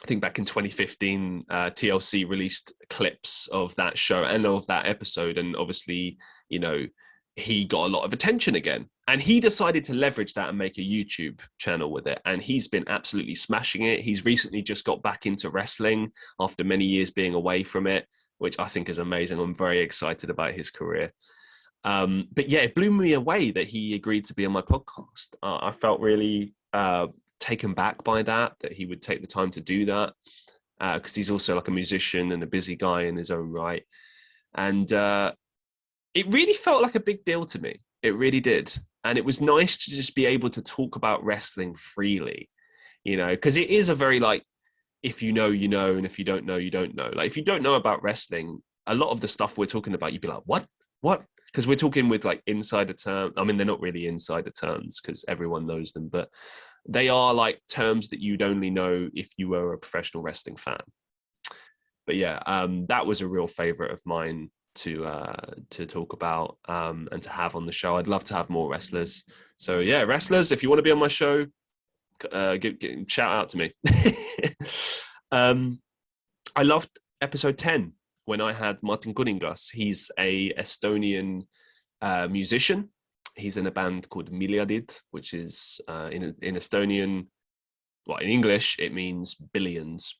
I think back in 2015, TLC released clips of that show and of that episode. And obviously, you know, he got a lot of attention again. And he decided to leverage that and make a YouTube channel with it. And he's been absolutely smashing it. He's recently just got back into wrestling after many years being away from it, which I think is amazing. I'm very excited about his career. But yeah, it blew me away that he agreed to be on my podcast. I felt really taken back by that he would take the time to do that, because he's also like a musician and a busy guy in his own right. And it really felt like a big deal to me. It really did. And it was nice to just be able to talk about wrestling freely, because it is a very like, if you know, you know, and if you don't know, you don't know. Like if you don't know about wrestling, a lot of the stuff we're talking about, you'd be like, what? Because we're talking with like insider terms. I mean, they're not really insider terms because everyone knows them, but they are like terms that you'd only know if you were a professional wrestling fan. But yeah, that was a real favorite of mine to talk about and to have on the show. I'd love to have more wrestlers. So yeah, wrestlers, if you want to be on my show, shout out to me. I loved episode 10 when I had Martin Kuningas. He's a Estonian musician. He's in a band called Miljardid, which is in Estonian, well, in English, it means billions.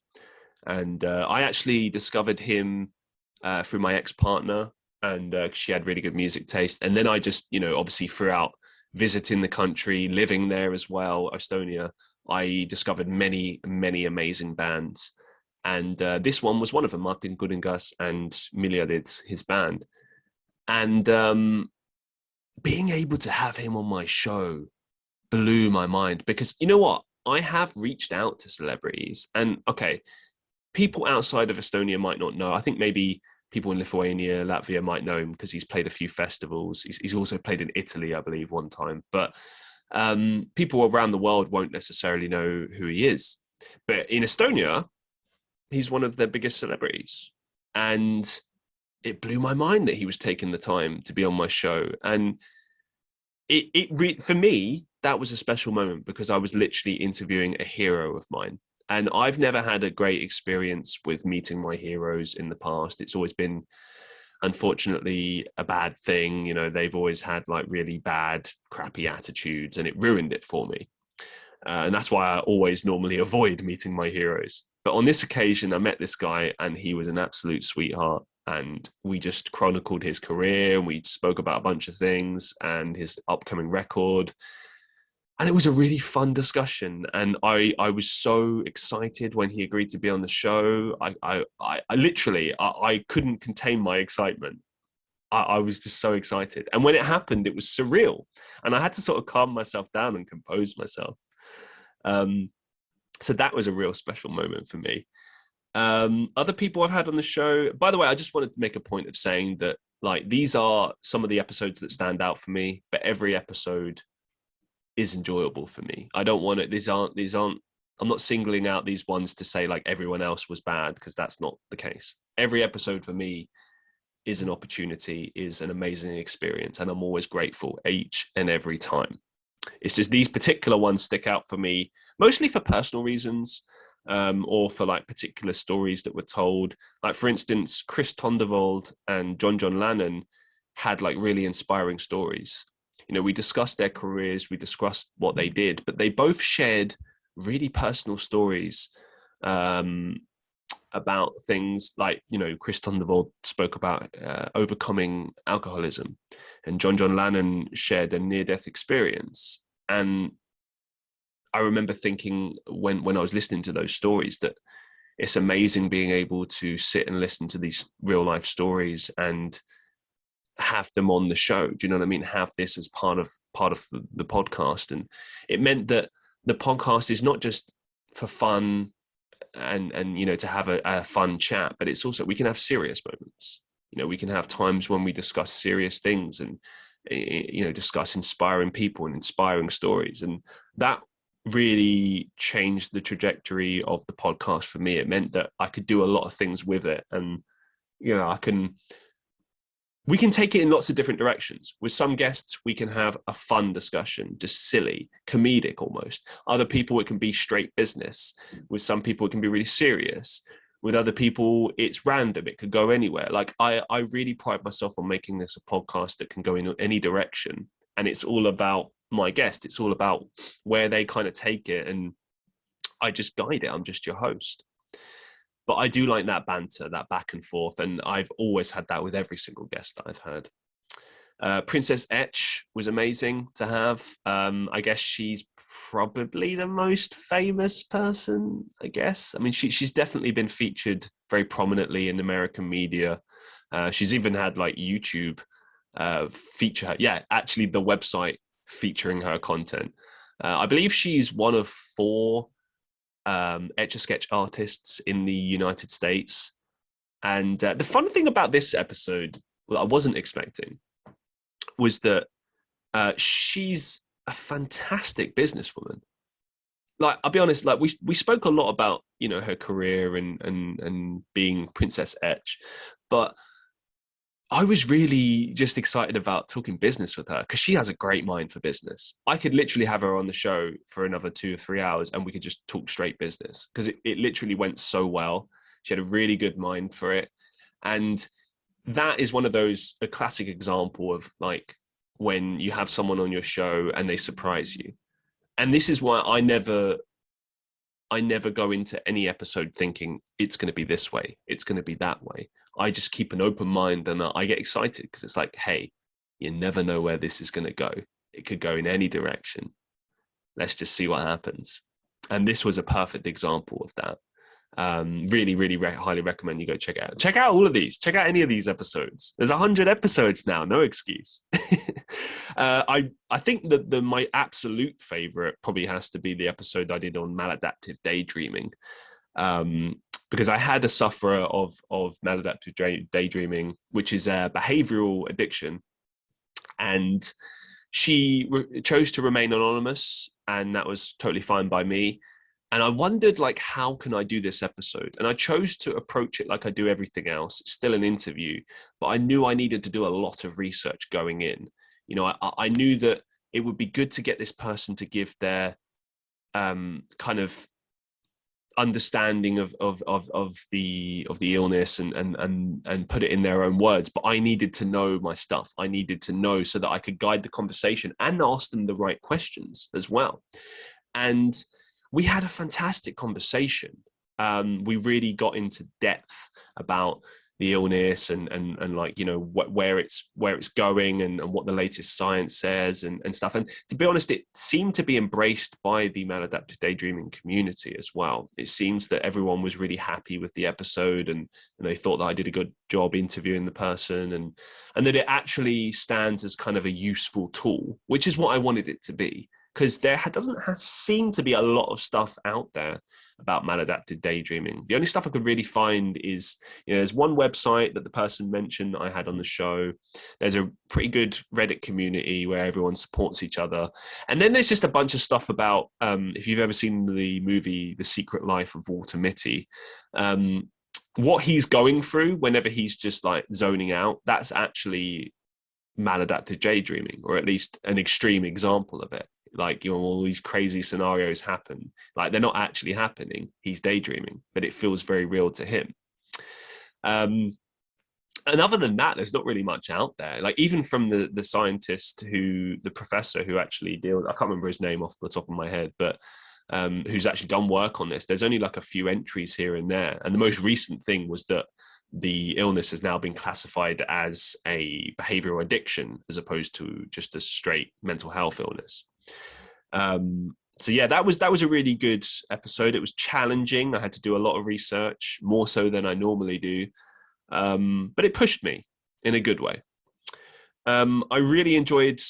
And I actually discovered him through my ex-partner, and she had really good music taste. And then I just, obviously throughout visiting the country, living there as well, Estonia, I discovered many, many amazing bands. And this one was one of them, Martin Kuningas and Miljardid, his band. And being able to have him on my show blew my mind, because you know what? I have reached out to celebrities, and okay, people outside of Estonia might not know. I think maybe people in Lithuania, Latvia might know him because he's played a few festivals. He's also played in Italy, I believe, one time. But people around the world won't necessarily know who he is. But in Estonia, he's one of their biggest celebrities. And it blew my mind that he was taking the time to be on my show. And for me, that was a special moment because I was literally interviewing a hero of mine. And I've never had a great experience with meeting my heroes in the past. It's always been, unfortunately, a bad thing. They've always had like really bad, crappy attitudes, and it ruined it for me. And that's why I always normally avoid meeting my heroes. But on this occasion, I met this guy, and he was an absolute sweetheart. And we just chronicled his career, and we spoke about a bunch of things and his upcoming record. And it was a really fun discussion. And I was so excited when he agreed to be on the show. I literally couldn't contain my excitement. I was just so excited. And when it happened, it was surreal. And I had to sort of calm myself down and compose myself. So that was a real special moment for me. Other people I've had on the show, by the way, I just wanted to make a point of saying that like these are some of the episodes that stand out for me, but every episode is enjoyable for me. I don't want it. These aren't, I'm not singling out these ones to say like everyone else was bad, because that's not the case. Every episode for me is an opportunity, is an amazing experience. And I'm always grateful each and every time. It's just these particular ones stick out for me, mostly for personal reasons, or for like particular stories that were told. Like for instance, Chris Tondevold and John Lannon had like really inspiring stories. We discussed their careers, we discussed what they did, but they both shared really personal stories about things like, Chris Tondevold spoke about overcoming alcoholism, and John Lannon shared a near-death experience. And I remember thinking when I was listening to those stories that it's amazing being able to sit and listen to these real-life stories and have them on the show. Do you know what I mean? Have this as part of the podcast. And it meant that the podcast is not just for fun and to have a fun chat, but it's also, we can have serious moments. We can have times when we discuss serious things and discuss inspiring people and inspiring stories. And that really changed the trajectory of the podcast for me. It meant that I could do a lot of things with it, and we can take it in lots of different directions. With some guests, we can have a fun discussion, just silly, comedic almost. Other people, it can be straight business. With some people, it can be really serious. With other people, it's random. It could go anywhere. Like I really pride myself on making this a podcast that can go in any direction. And it's all about my guest. It's all about where they kind of take it. And I just guide it. I'm just your host. But I do like that banter, that back and forth. And I've always had that with every single guest that I've had. Princess Etch was amazing to have. I guess she's probably the most famous person, I guess. I mean, she's definitely been featured very prominently in American media. She's even had like YouTube feature her. Yeah, actually the website featuring her content. I believe she's one of 4 Etch-a-Sketch artists in the United States. And the fun thing about this episode, well, I wasn't expecting, was that she's a fantastic businesswoman. Like, I'll be honest, like we spoke a lot about, you know, her career and being Princess Etch, but I was really just excited about talking business with her because she has a great mind for business. I could literally have her on the show for another 2 or 3 hours and we could just talk straight business because it literally went so well. She had a really good mind for it. And that is one of those, a classic example of like when you have someone on your show and they surprise you. And this is why I never go into any episode thinking it's going to be this way, it's going to be that way. I just keep an open mind and I get excited because it's like, hey, you never know where this is going to go. It could go in any direction. Let's just see what happens. And this was a perfect example of that. Really, really highly recommend you go check it out. Check out all of these. Check out any of these episodes. There's 100 episodes now. No excuse. I think that my absolute favorite probably has to be the episode I did on maladaptive daydreaming. Because I had a sufferer of maladaptive daydreaming, which is a behavioral addiction. And she chose to remain anonymous, and that was totally fine by me. And I wondered, like, how can I do this episode? And I chose to approach it like I do everything else. It's still an interview, but I knew I needed to do a lot of research going in. You know, I knew that it would be good to get this person to give their kind of understanding of the illness and put it in their own words. But I needed to know my stuff. I needed to know so that I could guide the conversation and ask them the right questions as well. And we had a fantastic conversation. We really got into depth about the illness and like, you know, where it's going and what the latest science says and stuff. And to be honest, it seemed to be embraced by the maladaptive daydreaming community as well. It seems that everyone was really happy with the episode and they thought that I did a good job interviewing the person and that it actually stands as kind of a useful tool, which is what I wanted it to be. Because there doesn't seem to be a lot of stuff out there about maladaptive daydreaming. The only stuff I could really find is, you know, there's one website that the person mentioned that I had on the show. There's a pretty good Reddit community where everyone supports each other. And then there's just a bunch of stuff about, if you've ever seen the movie The Secret Life of Walter Mitty, what he's going through whenever he's just like zoning out, that's actually maladaptive daydreaming, or at least an extreme example of it. Like, you know, all these crazy scenarios happen. Like, they're not actually happening. He's daydreaming, but it feels very real to him. And other than that, there's not really much out there. Like, even from the scientist the professor who actually I can't remember his name off the top of my head, but who's actually done work on this. There's only like a few entries here and there. And the most recent thing was that the illness has now been classified as a behavioral addiction as opposed to just a straight mental health illness. So yeah, that was a really good episode. It was challenging. I had to do a lot of research, more so than I normally do. But it pushed me in a good way. I really enjoyed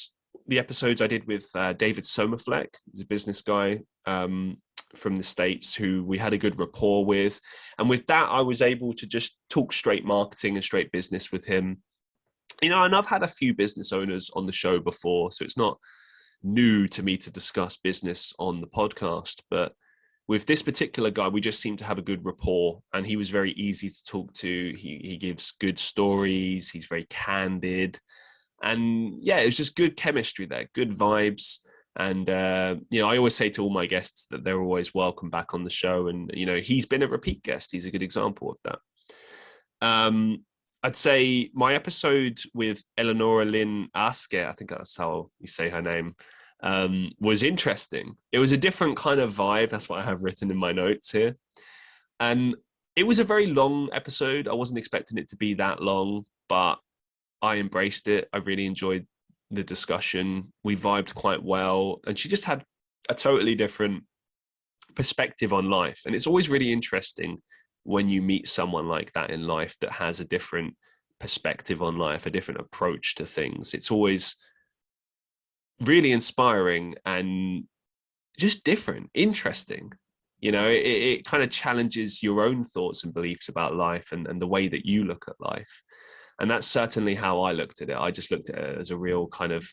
the episodes I did with David Sommerfleck. He's a business guy from the States who we had a good rapport with. And with that, I was able to just talk straight marketing and straight business with him. You know, and I've had a few business owners on the show before, so it's not new to me to discuss business on the podcast. But with this particular guy, we just seemed to have a good rapport, and he was very easy to talk to. He gives good stories. He's very candid. And yeah, it was just good chemistry there, good vibes. And, you know, I always say to all my guests that they're always welcome back on the show. And, you know, he's been a repeat guest. He's a good example of that. I'd say my episode with Eleonora Lynn Aske, I think that's how you say her name, was interesting. It was a different kind of vibe. That's what I have written in my notes here. And it was a very long episode. I wasn't expecting it to be that long, but I embraced it. I really enjoyed the discussion. We vibed quite well, and she just had a totally different perspective on life. And it's always really interesting when you meet someone like that in life that has a different perspective on life, a different approach to things. It's always really inspiring and just different, interesting. It kind of challenges your own thoughts and beliefs about life and the way that you look at life. And that's certainly how I looked at it. I just looked at it as a real kind of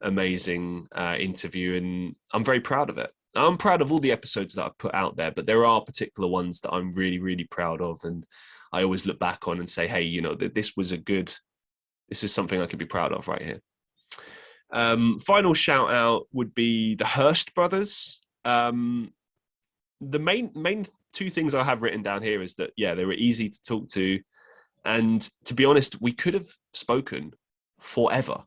amazing interview, and I'm very proud of it. I'm proud of all the episodes that I've put out there, but there are particular ones that I'm really, really proud of. And I always look back on and say, hey, this is something I could be proud of right here. Final shout out would be the Hurst brothers. The main two things I have written down here is that, yeah, they were easy to talk to. And to be honest, we could have spoken forever.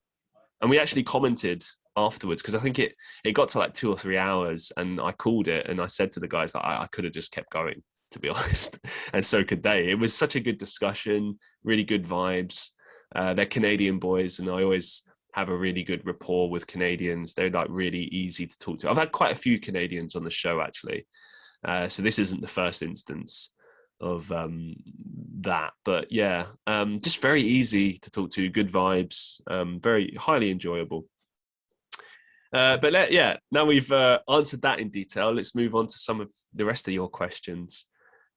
And we actually commented afterwards, because I think it got to like 2 or 3 hours, and I called it and I said to the guys that I could have just kept going, to be honest. And so could they. It was such a good discussion, really good vibes. They're Canadian boys, and I always have a really good rapport with Canadians. They're like really easy to talk to. I've had quite a few Canadians on the show, actually. So this isn't the first instance of that, but yeah, just very easy to talk to, good vibes, very highly enjoyable. But now we've answered that in detail, let's move on to some of the rest of your questions.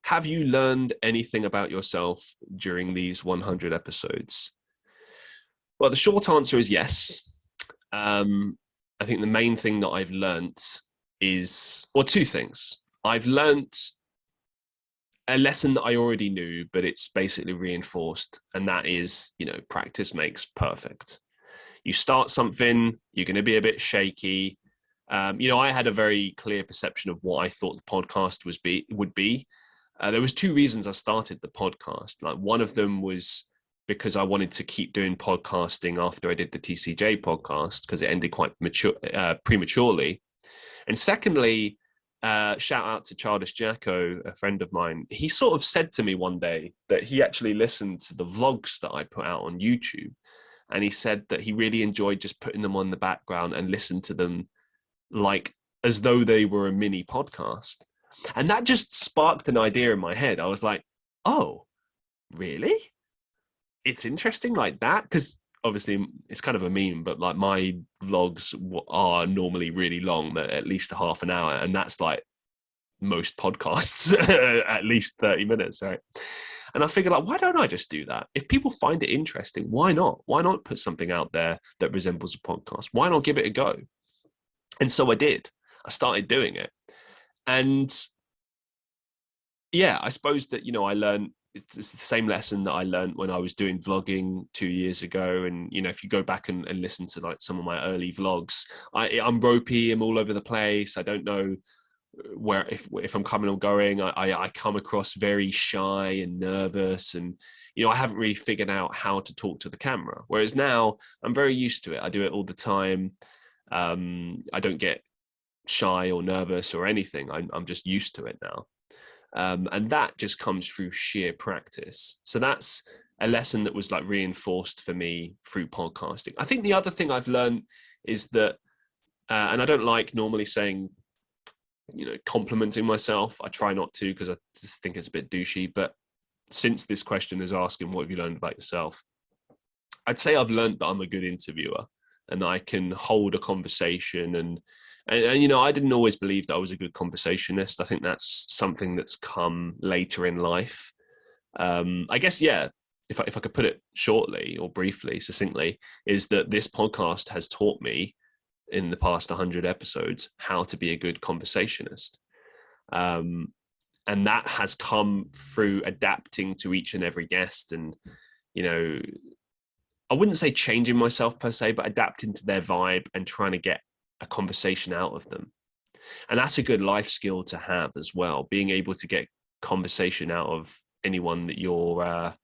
Have you learned anything about yourself during these 100 episodes? Well, the short answer is yes. I think the main thing that I've learnt is, or two things. I've learnt a lesson that I already knew, but it's basically reinforced. And that is, practice makes perfect. You start something, you're going to be a bit shaky. I had a very clear perception of what I thought the podcast would be. There was 2 reasons I started the podcast. Like, one of them was because I wanted to keep doing podcasting after I did the TCJ podcast, because it ended quite prematurely. And secondly, shout out to Childish Jacko, a friend of mine. He sort of said to me one day that he actually listened to the vlogs that I put out on YouTube. And he said that he really enjoyed just putting them on the background and listened to them like as though they were a mini podcast. And that just sparked an idea in my head. I was like, oh, really? It's interesting like that? Because obviously it's kind of a meme, but like my vlogs are normally really long, at least a half an hour. And that's like most podcasts, at least 30 minutes, right? And I figured, like, why don't I just do that? If people find it interesting, why not? Why not put something out there that resembles a podcast? Why not give it a go? And so I did. I started doing it. And yeah, I suppose that, I learned, it's the same lesson that I learned when I was doing vlogging 2 years ago. And, if you go back and listen to like some of my early vlogs, I'm ropey, I'm all over the place. I don't know where, if I'm coming or going. I come across very shy and nervous, and I haven't really figured out how to talk to the camera. Whereas now I'm very used to it. I do it all the time. I don't get shy or nervous or anything. I'm just used to it now. And that just comes through sheer practice. So that's a lesson that was like reinforced for me through podcasting. I think the other thing I've learned is that, and I don't like normally saying, complimenting myself. I try not to, because I just think it's a bit douchey. But since this question is asking, what have you learned about yourself? I'd say I've learned that I'm a good interviewer and that I can hold a conversation. And I didn't always believe that I was a good conversationist. I think that's something that's come later in life. I guess, yeah, if I could put it shortly or briefly, succinctly, is that this podcast has taught me in the past 100 episodes how to be a good conversationist. And that has come through adapting to each and every guest, and, I wouldn't say changing myself per se, but adapting to their vibe and trying to get a conversation out of them. And that's a good life skill to have as well, being able to get conversation out of anyone that you're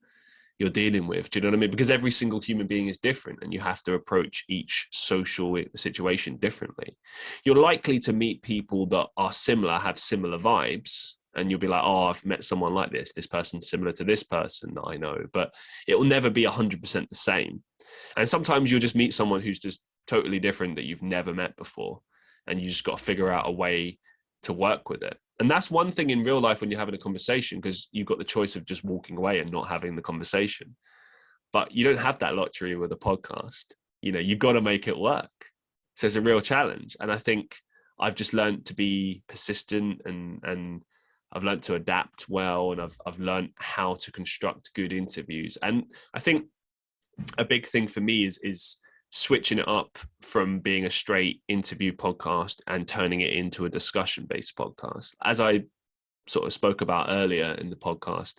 dealing with. Do you know what I mean? Because every single human being is different, and you have to approach each social situation differently. You're likely to meet people that are similar, have similar vibes, and you'll be like, oh, I've met someone like this. This person's similar to this person that I know, but it will never be 100% the same. And sometimes you'll just meet someone who's just totally different that you've never met before. And you just got to figure out a way to work with it. And that's one thing in real life when you're having a conversation, because you've got the choice of just walking away and not having the conversation. But you don't have that luxury with a podcast. You know, you've got to make it work. So it's a real challenge. And I think I've just learned to be persistent, and I've learned to adapt well, and I've learned how to construct good interviews. And I think a big thing for me is switching it up from being a straight interview podcast and turning it into a discussion-based podcast. As I sort of spoke about earlier in the podcast,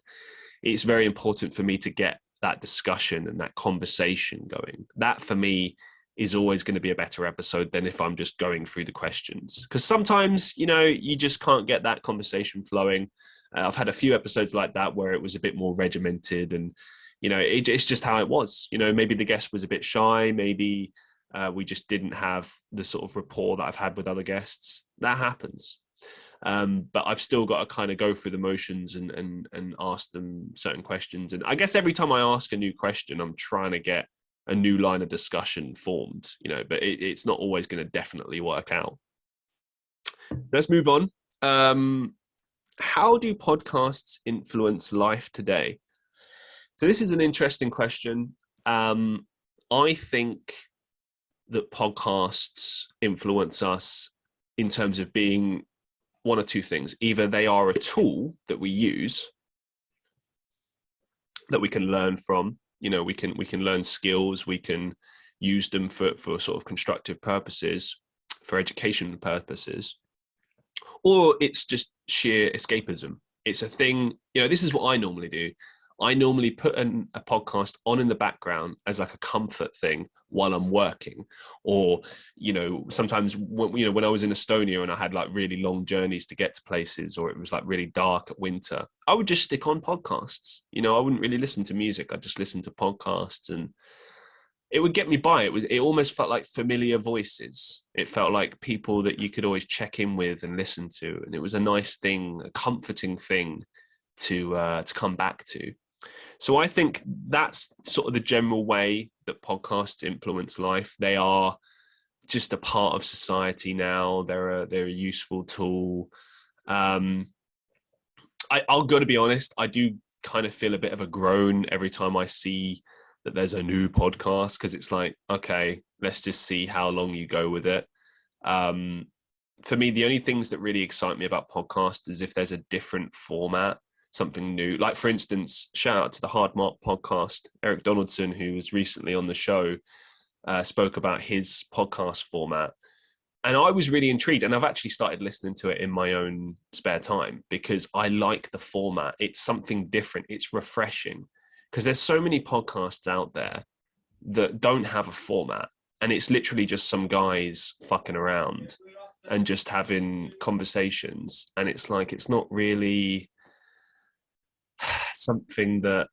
it's very important for me to get that discussion and that conversation going. That for me is always going to be a better episode than if I'm just going through the questions. Because sometimes, you know, you just can't get that conversation flowing. I've had a few episodes like that where it was a bit more regimented, and you know, it's just how it was. You know, maybe the guest was a bit shy. Maybe we just didn't have the sort of rapport that I've had with other guests. That happens. But I've still got to kind of go through the motions and ask them certain questions. And I guess every time I ask a new question, I'm trying to get a new line of discussion formed, you know, but it's not always going to definitely work out. Let's move on. How do podcasts influence life today? So this is an interesting question. I think that podcasts influence us in terms of being one or two things. Either they are a tool that we use, that we can learn from. You know, we can learn skills. We can use them for sort of constructive purposes, for education purposes, or it's just sheer escapism. It's a thing. You know, this is what I normally do. I normally put a podcast on in the background as like a comfort thing while I'm working. Or, you know, sometimes when I was in Estonia and I had like really long journeys to get to places, or it was like really dark at winter, I would just stick on podcasts. You know, I wouldn't really listen to music. I'd just listen to podcasts, and it would get me by. It almost felt like familiar voices. It felt like people that you could always check in with and listen to. And it was a nice thing, a comforting thing to come back to. So I think that's sort of the general way that podcasts influence life. They are just a part of society now. They're a useful tool. I'll go to be honest, I do kind of feel a bit of a groan every time I see that there's a new podcast, because it's like, okay, let's just see how long you go with it. For me, the only things that really excite me about podcasts is if there's a different format, something new. Like, for instance, shout out to the Hard Mark podcast. Eric Donaldson, who was recently on the show, spoke about his podcast format. And I was really intrigued, and I've actually started listening to it in my own spare time because I like the format. It's something different. It's refreshing, because there's so many podcasts out there that don't have a format, and it's literally just some guys fucking around and just having conversations. And it's like, it's not really something that,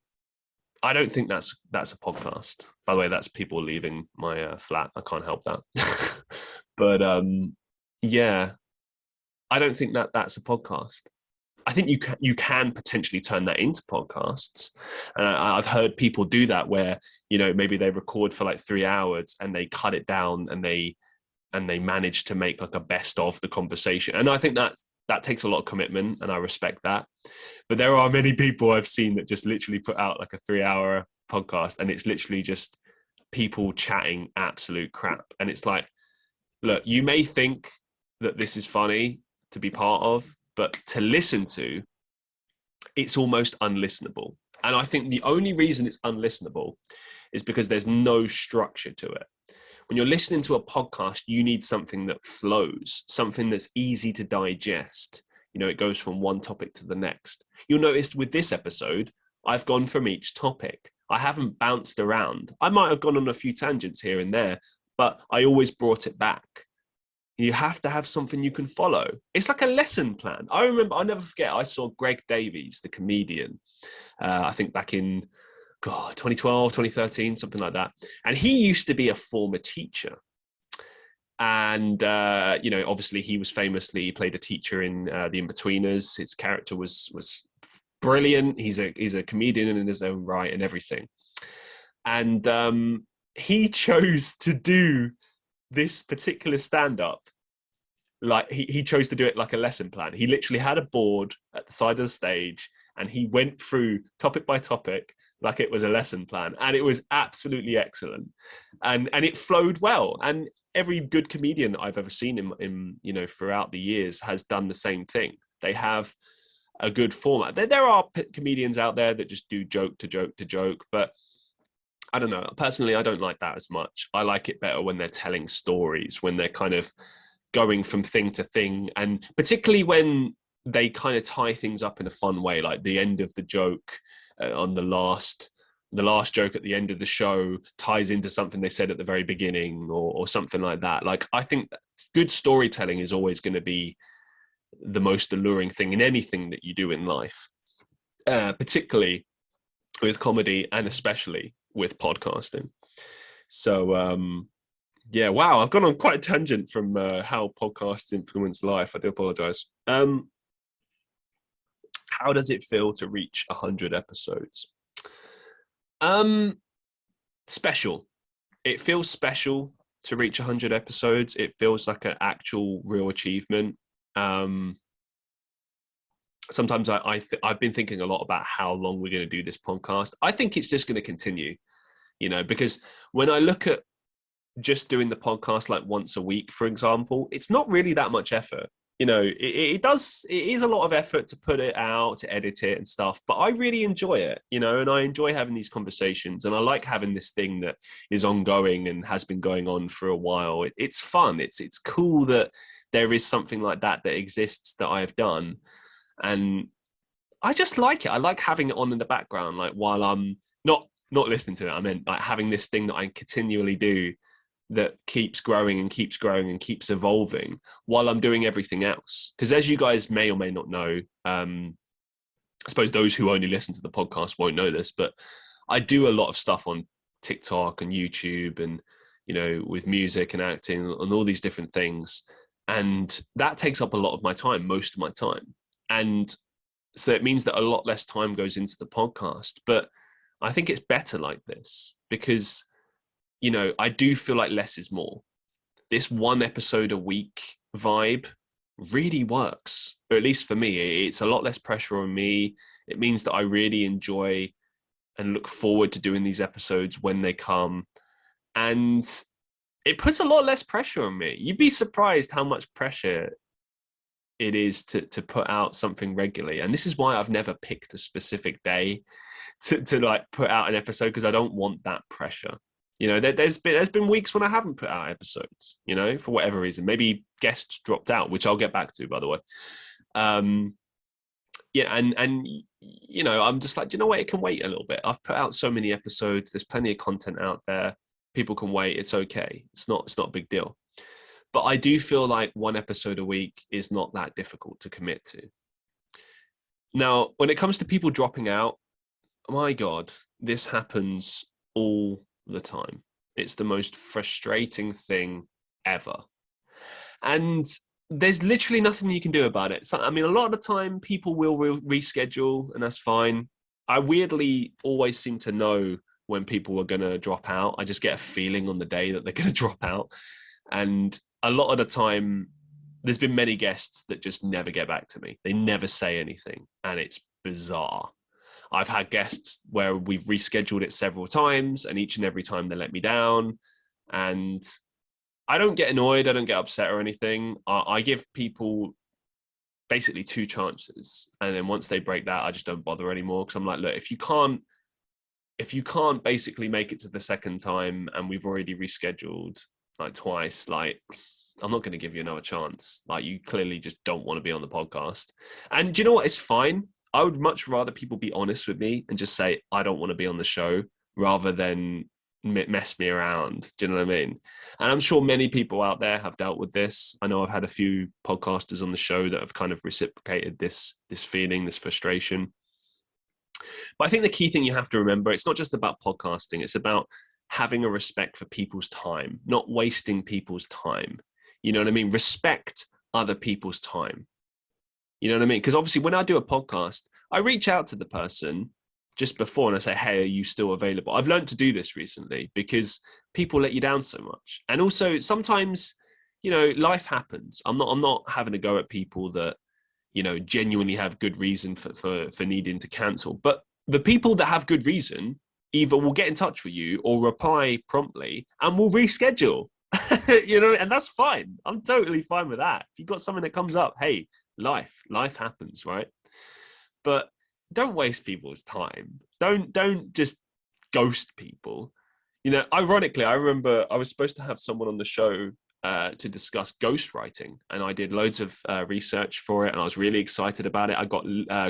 I don't think that's a podcast. By the way, that's people leaving my flat. I can't help that. But yeah, I don't think that's a podcast. I think you can potentially turn that into podcasts. And I've heard people do that where, you know, maybe they record for like 3 hours and they cut it down and they manage to make like a best of the conversation. And I think that takes a lot of commitment, and I respect that. But there are many people I've seen that just literally put out like a 3-hour podcast, and it's literally just people chatting absolute crap. And it's like, look, you may think that this is funny to be part of, but to listen to, it's almost unlistenable. And I think the only reason it's unlistenable is because there's no structure to it. When you're listening to a podcast, you need something that flows, something that's easy to digest. You know, it goes from one topic to the next. You'll notice with this episode, I've gone from each topic. I haven't bounced around. I might have gone on a few tangents here and there, but I always brought it back. You have to have something you can follow. It's like a lesson plan. I remember, I'll never forget, I saw Greg Davies, the comedian, I think back in 2012, 2013, something like that. And he used to be a former teacher. And, you know, obviously he he played a teacher in The Inbetweeners. His character was brilliant. He's a comedian in his own right and everything. And he chose to do this particular stand-up like he chose to do it like a lesson plan. He literally had a board at the side of the stage and he went through topic by topic like it was a lesson plan, and it was absolutely excellent, and it flowed well. And every good comedian that I've ever seen in you know, throughout the years has done the same thing. They have a good format. There are comedians out there that just do joke to joke to joke, but I don't know. Personally, I don't like that as much. I like it better when they're telling stories, when they're kind of going from thing to thing, and particularly when they kind of tie things up in a fun way, like the end of the joke on the last joke at the end of the show ties into something they said at the very beginning, or something like that. Like, I think that good storytelling is always going to be the most alluring thing in anything that you do in life, particularly with comedy and especially with podcasting. So yeah, wow, I've gone on quite a tangent from how podcasts influence life. I do apologize. How does it feel to reach 100 episodes? Special. It feels special to reach 100 episodes. It feels like an actual real achievement. Sometimes I've been thinking a lot about how long we're going to do this podcast. I think it's just going to continue, you know, because when I look at just doing the podcast like once a week, for example, it's not really that much effort. You know, it is a lot of effort to put it out, to edit it and stuff, but I really enjoy it, you know, and I enjoy having these conversations, and I like having this thing that is ongoing and has been going on for a while. It's fun. It's cool that there is something like that exists that I've done. And I just like it. I like having it on in the background, like while I'm not listening to it. I mean, like having this thing that I continually do that keeps growing and keeps growing and keeps evolving while I'm doing everything else. Because as you guys may or may not know, I suppose those who only listen to the podcast won't know this, but I do a lot of stuff on TikTok and YouTube, and, you know, with music and acting and all these different things. And that takes up a lot of my time, most of my time. And so it means that a lot less time goes into the podcast. But I think it's better like this because, you know, I do feel like less is more. This one episode a week vibe really works, or at least for me. It's a lot less pressure on me. It means that I really enjoy and look forward to doing these episodes when they come. And it puts a lot less pressure on me. You'd be surprised how much pressure it is to put out something regularly. And this is why I've never picked a specific day to like put out an episode, because I don't want that pressure. You know, there's been weeks when I haven't put out episodes, you know, for whatever reason. Maybe guests dropped out, which I'll get back to, by the way. Yeah, and you know, I'm just like, do you know what? It can wait a little bit. I've put out so many episodes. There's plenty of content out there. People can wait. It's okay. It's not a big deal. But I do feel like one episode a week is not that difficult to commit to. Now, when it comes to people dropping out, my God, this happens all the time. It's the most frustrating thing ever. And there's literally nothing you can do about it. So, I mean, a lot of the time people will reschedule, and that's fine. I weirdly always seem to know when people are going to drop out. I just get a feeling on the day that they're going to drop out. And a lot of the time, there's been many guests that just never get back to me. They never say anything, and it's bizarre. I've had guests where we've rescheduled it several times, and each and every time they let me down. And I don't get annoyed. I don't get upset or anything. I give people basically 2 chances. And then once they break that, I just don't bother anymore. Because I'm like, look, if you can't basically make it to the second time and we've already rescheduled like twice, like, I'm not going to give you another chance. Like, you clearly just don't want to be on the podcast. And do you know what? It's fine. I would much rather people be honest with me and just say, I don't want to be on the show, rather than mess me around. Do you know what I mean? And I'm sure many people out there have dealt with this. I know I've had a few podcasters on the show that have kind of reciprocated this feeling, this frustration. But I think the key thing you have to remember, it's not just about podcasting. It's about having a respect for people's time, not wasting people's time. You know what I mean? Respect other people's time. You know what I mean? Because obviously when I do a podcast, I reach out to the person just before and I say, hey, are you still available? I've learned to do this recently because people let you down so much. And also sometimes, you know, life happens. I'm not having a go at people that, you know, genuinely have good reason for needing to cancel. But the people that have good reason either will get in touch with you or reply promptly and will reschedule. You know, and that's fine. I'm totally fine with that. If you've got something that comes up, hey, life happens, right? But don't waste people's time. Don't just ghost people. You know, ironically, I remember I was supposed to have someone on the show to discuss ghostwriting, and I did loads of research for it, and I was really excited about it. I got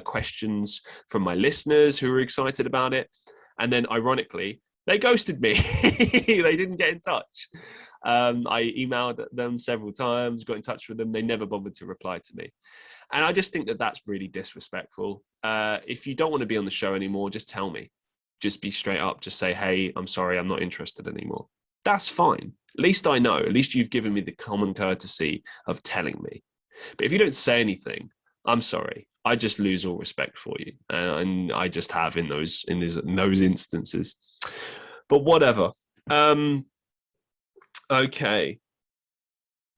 questions from my listeners who were excited about it, and then ironically, they ghosted me. They didn't get in touch. I emailed them several times, got in touch with them. They never bothered to reply to me. And I just think that that's really disrespectful. If you don't want to be on the show anymore, just tell me. Just be straight up. Just say, hey, I'm sorry, I'm not interested anymore. That's fine. At least I know. At least you've given me the common courtesy of telling me. But if you don't say anything, I'm sorry. I just lose all respect for you. And I just have in those instances. But whatever. Okay.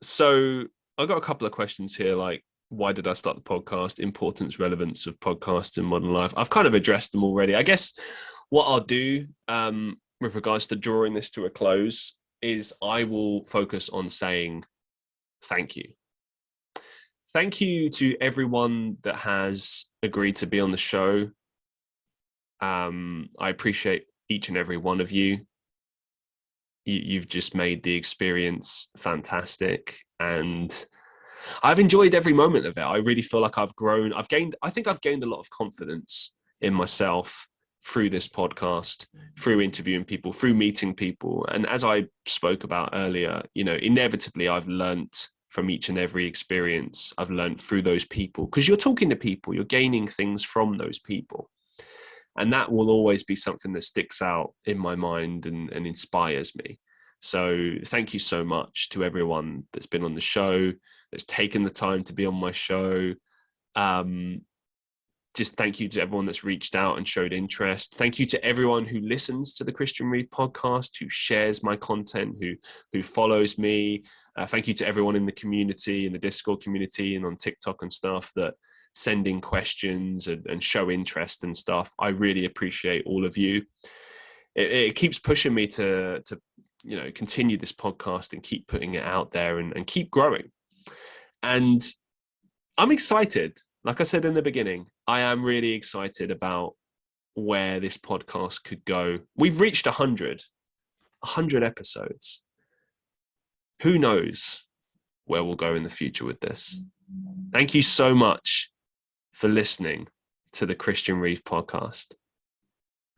So I got a couple of questions here, like, why did I start the podcast? Importance, relevance of podcasts in modern life. I've kind of addressed them already. I guess what I'll do with regards to drawing this to a close is I will focus on saying thank you. Thank you to everyone that has agreed to be on the show. I appreciate each and every one of you. You've just made the experience fantastic, and I've enjoyed every moment of it. I really feel like I've grown. I think I've gained a lot of confidence in myself through this podcast, through interviewing people, through meeting people. And as I spoke about earlier, you know, inevitably I've learnt from each and every experience. I've learned through those people, because you're talking to people, you're gaining things from those people. And that will always be something that sticks out in my mind and inspires me. So thank you so much to everyone that's been on the show, that's taken the time to be on my show. Just thank you to everyone that's reached out and showed interest. Thank you to everyone who listens to the Christian Reeve podcast, who shares my content, who follows me. Thank you to everyone in the community, in the Discord community and on TikTok and stuff, that send in questions and show interest and stuff. I really appreciate all of you. It keeps pushing me to you know, continue this podcast and keep putting it out there and keep growing. And I'm excited. Like I said in the beginning, I am really excited about where this podcast could go. We've reached 100 episodes. Who knows where we'll go in the future with this? Thank you so much for listening to the Christian Reeve podcast.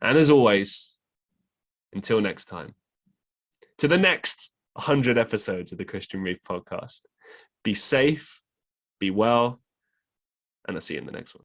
And as always, until next time, to the next 100 episodes of the Christian Reeve podcast, be safe, be well, and I'll see you in the next one.